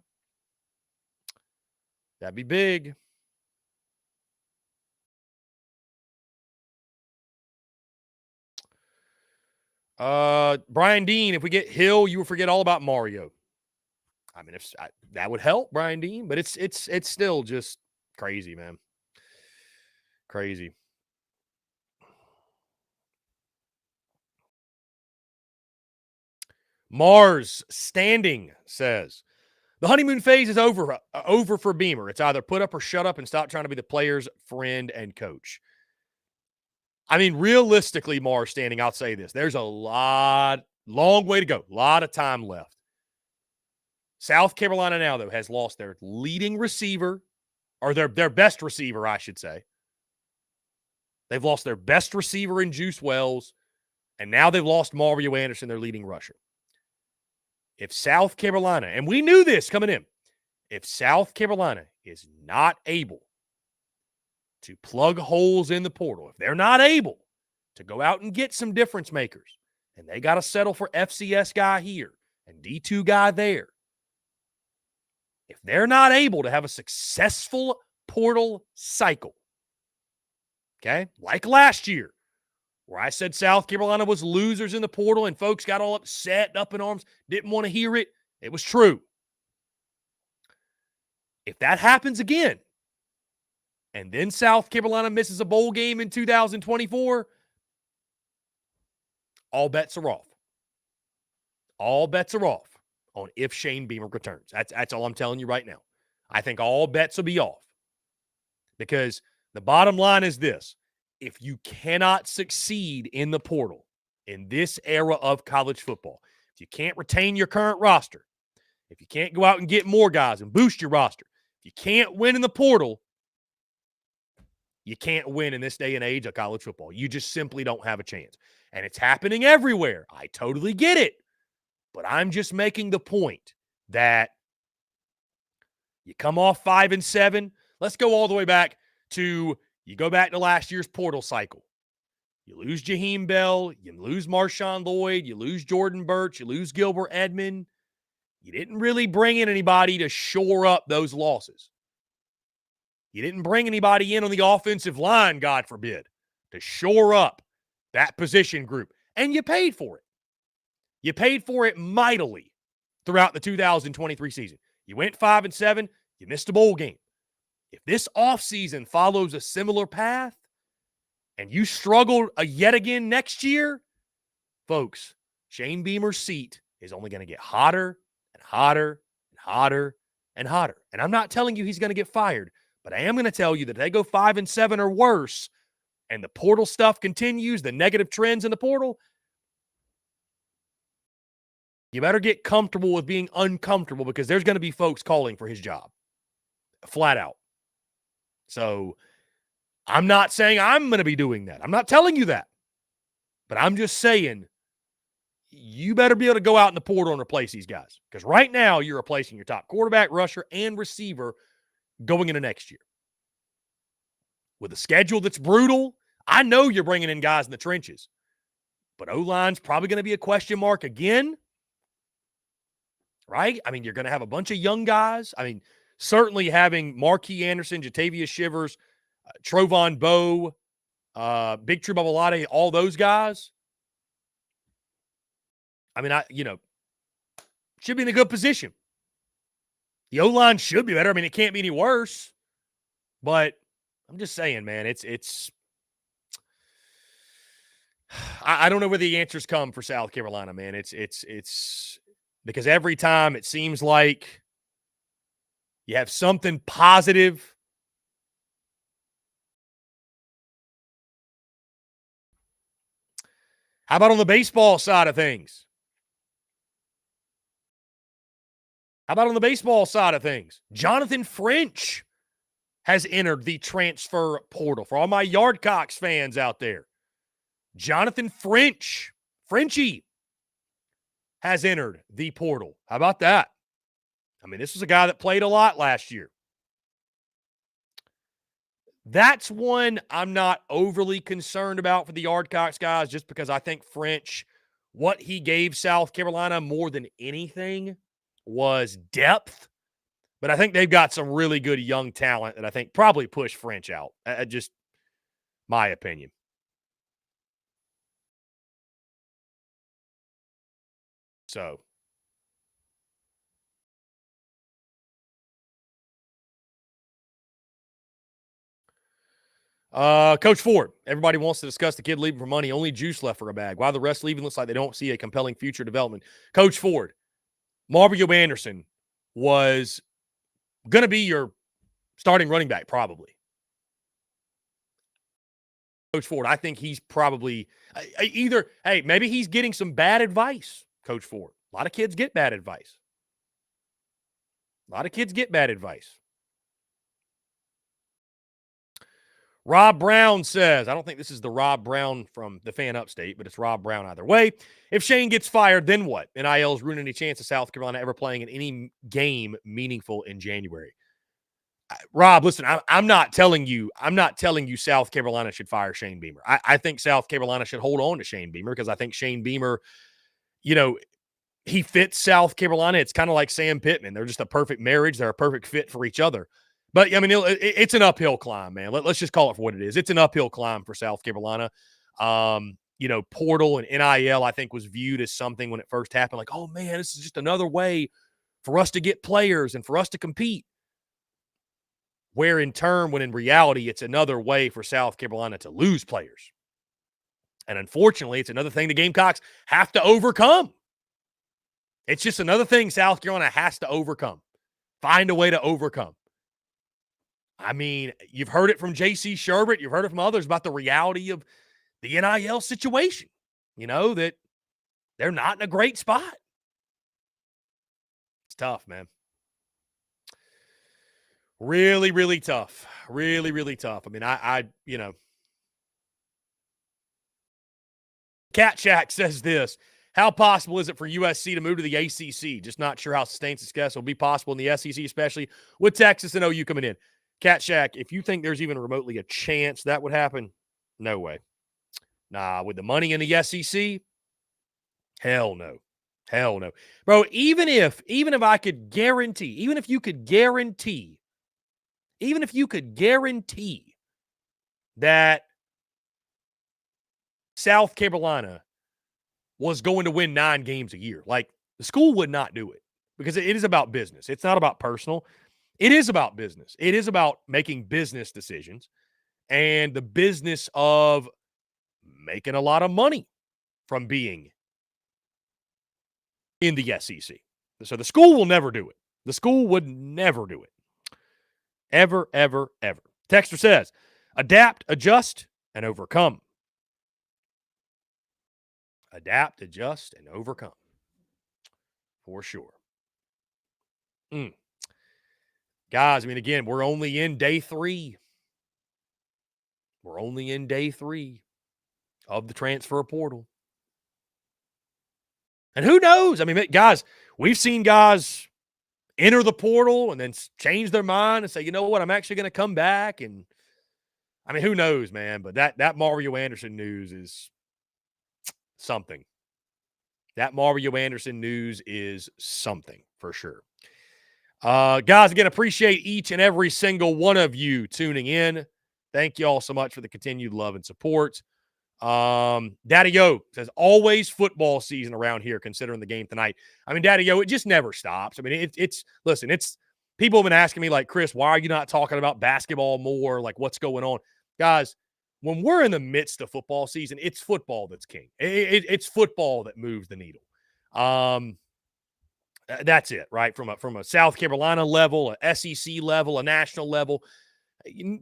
That'd be big. Brian Dean, if we get Hill, you will forget all about Mario. I mean, that would help, Brian Dean, but it's still just crazy, man. Crazy. Mars Standing says, the honeymoon phase is over for Beamer. It's either put up or shut up and stop trying to be the player's friend and coach. I mean, realistically, Mars Standing, I'll say this. There's a long way to go. A lot of time left. South Carolina now, though, has lost their leading receiver, or their best receiver, I should say. They've lost their best receiver in Juice Wells, and now they've lost Mario Anderson, their leading rusher. If South Carolina, and we knew this coming in, if South Carolina is not able to plug holes in the portal, if they're not able to go out and get some difference makers, and they got to settle for FCS guy here and D2 guy there, if they're not able to have a successful portal cycle, okay, like last year, where I said South Carolina was losers in the portal and folks got all upset and up in arms, didn't want to hear it. It was true. If that happens again, and then South Carolina misses a bowl game in 2024, all bets are off. All bets are off on if Shane Beamer returns. That's all I'm telling you right now. I think all bets will be off. Because the bottom line is this. If you cannot succeed in the portal in this era of college football, if you can't retain your current roster, if you can't go out and get more guys and boost your roster, if you can't win in the portal, you can't win in this day and age of college football. You just simply don't have a chance. And it's happening everywhere. I totally get it. But I'm just making the point that you come off 5-7. Let's go all the way back to, you go back to last year's portal cycle. You lose Jaheim Bell, you lose Marshawn Lloyd, you lose Jordan Burch, you lose Gilbert Edmond. You didn't really bring in anybody to shore up those losses. You didn't bring anybody in on the offensive line, God forbid, to shore up that position group. And you paid for it. You paid for it mightily throughout the 2023 season. You went 5-7, you missed a bowl game. If this offseason follows a similar path and you struggle yet again next year, folks, Shane Beamer's seat is only going to get hotter and hotter and hotter and hotter. And I'm not telling you he's going to get fired, but I am going to tell you that if they go 5-7 or worse and the portal stuff continues, the negative trends in the portal, you better get comfortable with being uncomfortable, because there's going to be folks calling for his job. Flat out. So I'm not saying I'm going to be doing that. I'm not telling you that. But I'm just saying you better be able to go out in the portal and replace these guys. Because right now you're replacing your top quarterback, rusher, and receiver going into next year. With a schedule that's brutal, I know you're bringing in guys in the trenches. But O-line's probably going to be a question mark again. Right? I mean, you're going to have a bunch of young guys. I mean, certainly having Marquis Anderson, Jatavius Shivers, Trovon Bowe, Big True Babalade, all those guys. I mean, should be in a good position. The O-line should be better. I mean, it can't be any worse. But I'm just saying, man, it's I don't know where the answers come for South Carolina, man. It's because every time it seems like you have something positive. How about on the baseball side of things? Jonathan French has entered the transfer portal. For all my Yardcocks fans out there, Jonathan Frenchie, has entered the portal. How about that? I mean, this was a guy that played a lot last year. That's one I'm not overly concerned about for the Yardcocks guys, just because I think French, what he gave South Carolina more than anything was depth. But I think they've got some really good young talent that I think probably push French out. Just my opinion. So, Coach Ford, everybody wants to discuss the kid leaving for money. Only juice left for a bag. Why the rest leaving looks like they don't see a compelling future development. Coach Ford, Mario Anderson was going to be your starting running back probably. Coach Ford, I think he's probably either, hey, maybe he's getting some bad advice, Coach Ford. A lot of kids get bad advice. Rob Brown says, I don't think this is the Rob Brown from the fan upstate, but it's Rob Brown either way. If Shane gets fired, then what? NIL's ruining any chance of South Carolina ever playing in any game meaningful in January. Rob, listen, I'm not telling you South Carolina should fire Shane Beamer. I think South Carolina should hold on to Shane Beamer, because I think Shane Beamer, he fits South Carolina. It's kind of like Sam Pittman. They're just a perfect marriage. They're a perfect fit for each other. But, I mean, it's an uphill climb, man. Let's just call it for what it is. It's an uphill climb for South Carolina. Portal and NIL, I think, was viewed as something when it first happened, like, oh, man, this is just another way for us to get players and for us to compete. Where when in reality, it's another way for South Carolina to lose players. And unfortunately, it's another thing the Gamecocks have to overcome. It's just another thing South Carolina has to overcome. Find a way to overcome. I mean, you've heard it from J.C. Sherbert. You've heard it from others about the reality of the NIL situation, that they're not in a great spot. It's tough, man. Really, really tough. Really, really tough. I mean, Cat Shack says this. How possible is it for USC to move to the ACC? Just not sure how sustained success will be possible in the SEC, especially with Texas and OU coming in. Cat Shack, if you think there's even remotely a chance that would happen, no way. Nah, with the money in the SEC, hell no. Hell no. Bro, even if I could guarantee, even if you could guarantee that South Carolina was going to win 9 games a year, like, the school would not do it because it is about business. It's not about personal. It is about business. It is about making business decisions and the business of making a lot of money from being in the SEC. So the school will never do it. The school would never do it. Ever, ever, ever. Texter says, adapt, adjust, and overcome. Adapt, adjust, and overcome. For sure. Guys, I mean, again, we're only in day 3. We're only in day 3 of the transfer portal. And who knows? I mean, guys, we've seen guys enter the portal and then change their mind and say, you know what, I'm actually going to come back. And, I mean, who knows, man? But that Mario Anderson news is something. That Mario Anderson news is something for sure. Guys, again, appreciate each and every single one of you tuning in. Thank you all so much for the continued love and support. Daddy O says, always football season around here considering the game tonight. I mean, Daddy O, it just never stops. I mean, it's people have been asking me like, Chris, why are you not talking about basketball more? Like, what's going on? Guys, when we're in the midst of football season, it's football that's king. It's football that moves the needle. That's it, right? From a South Carolina level, a SEC level, a national level.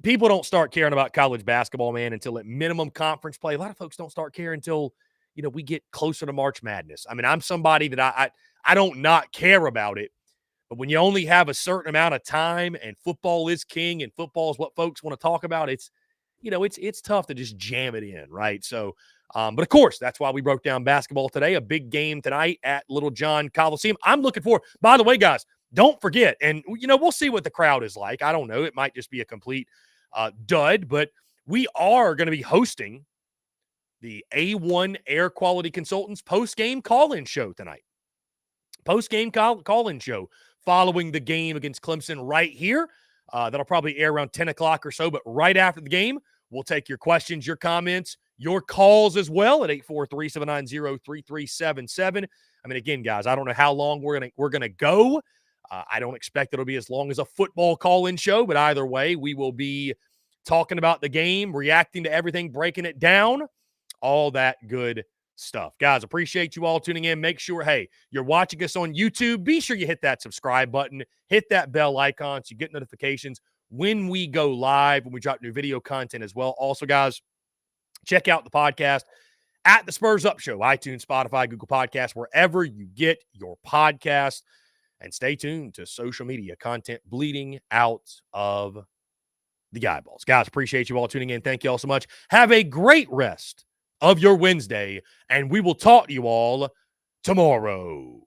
People don't start caring about college basketball, man, until at minimum conference play. A lot of folks don't start caring until, we get closer to March Madness. I mean, I'm somebody that I don't not care about it, but when you only have a certain amount of time and football is king and football is what folks want to talk about, it's tough to just jam it in, right? So, but of course, that's why we broke down basketball today. A big game tonight at Little John Coliseum. I'm looking forward. By the way, guys, don't forget, and, we'll see what the crowd is like. I don't know. It might just be a complete dud, but we are going to be hosting the A1 Air Quality Consultants post-game call-in show tonight. Post-game call-in show following the game against Clemson right here. That'll probably air around 10 o'clock or so, but right after the game, we'll take your questions, your comments, your calls as well at 843-790-3377. I mean, again, guys, I don't know how long we're gonna go. I don't expect it'll be as long as a football call-in show, but either way, we will be talking about the game, reacting to everything, breaking it down, all that good stuff. Guys, appreciate you all tuning in. Make sure, hey, you're watching us on YouTube. Be sure you hit that subscribe button, hit that bell icon so you get notifications when we go live, when we drop new video content as well. Also, guys, check out the podcast at The Spurs Up Show, iTunes, Spotify, Google Podcasts, wherever you get your podcast. And stay tuned to social media content bleeding out of the eyeballs. Guys, appreciate you all tuning in. Thank you all so much. Have a great rest of your Wednesday, and we will talk to you all tomorrow.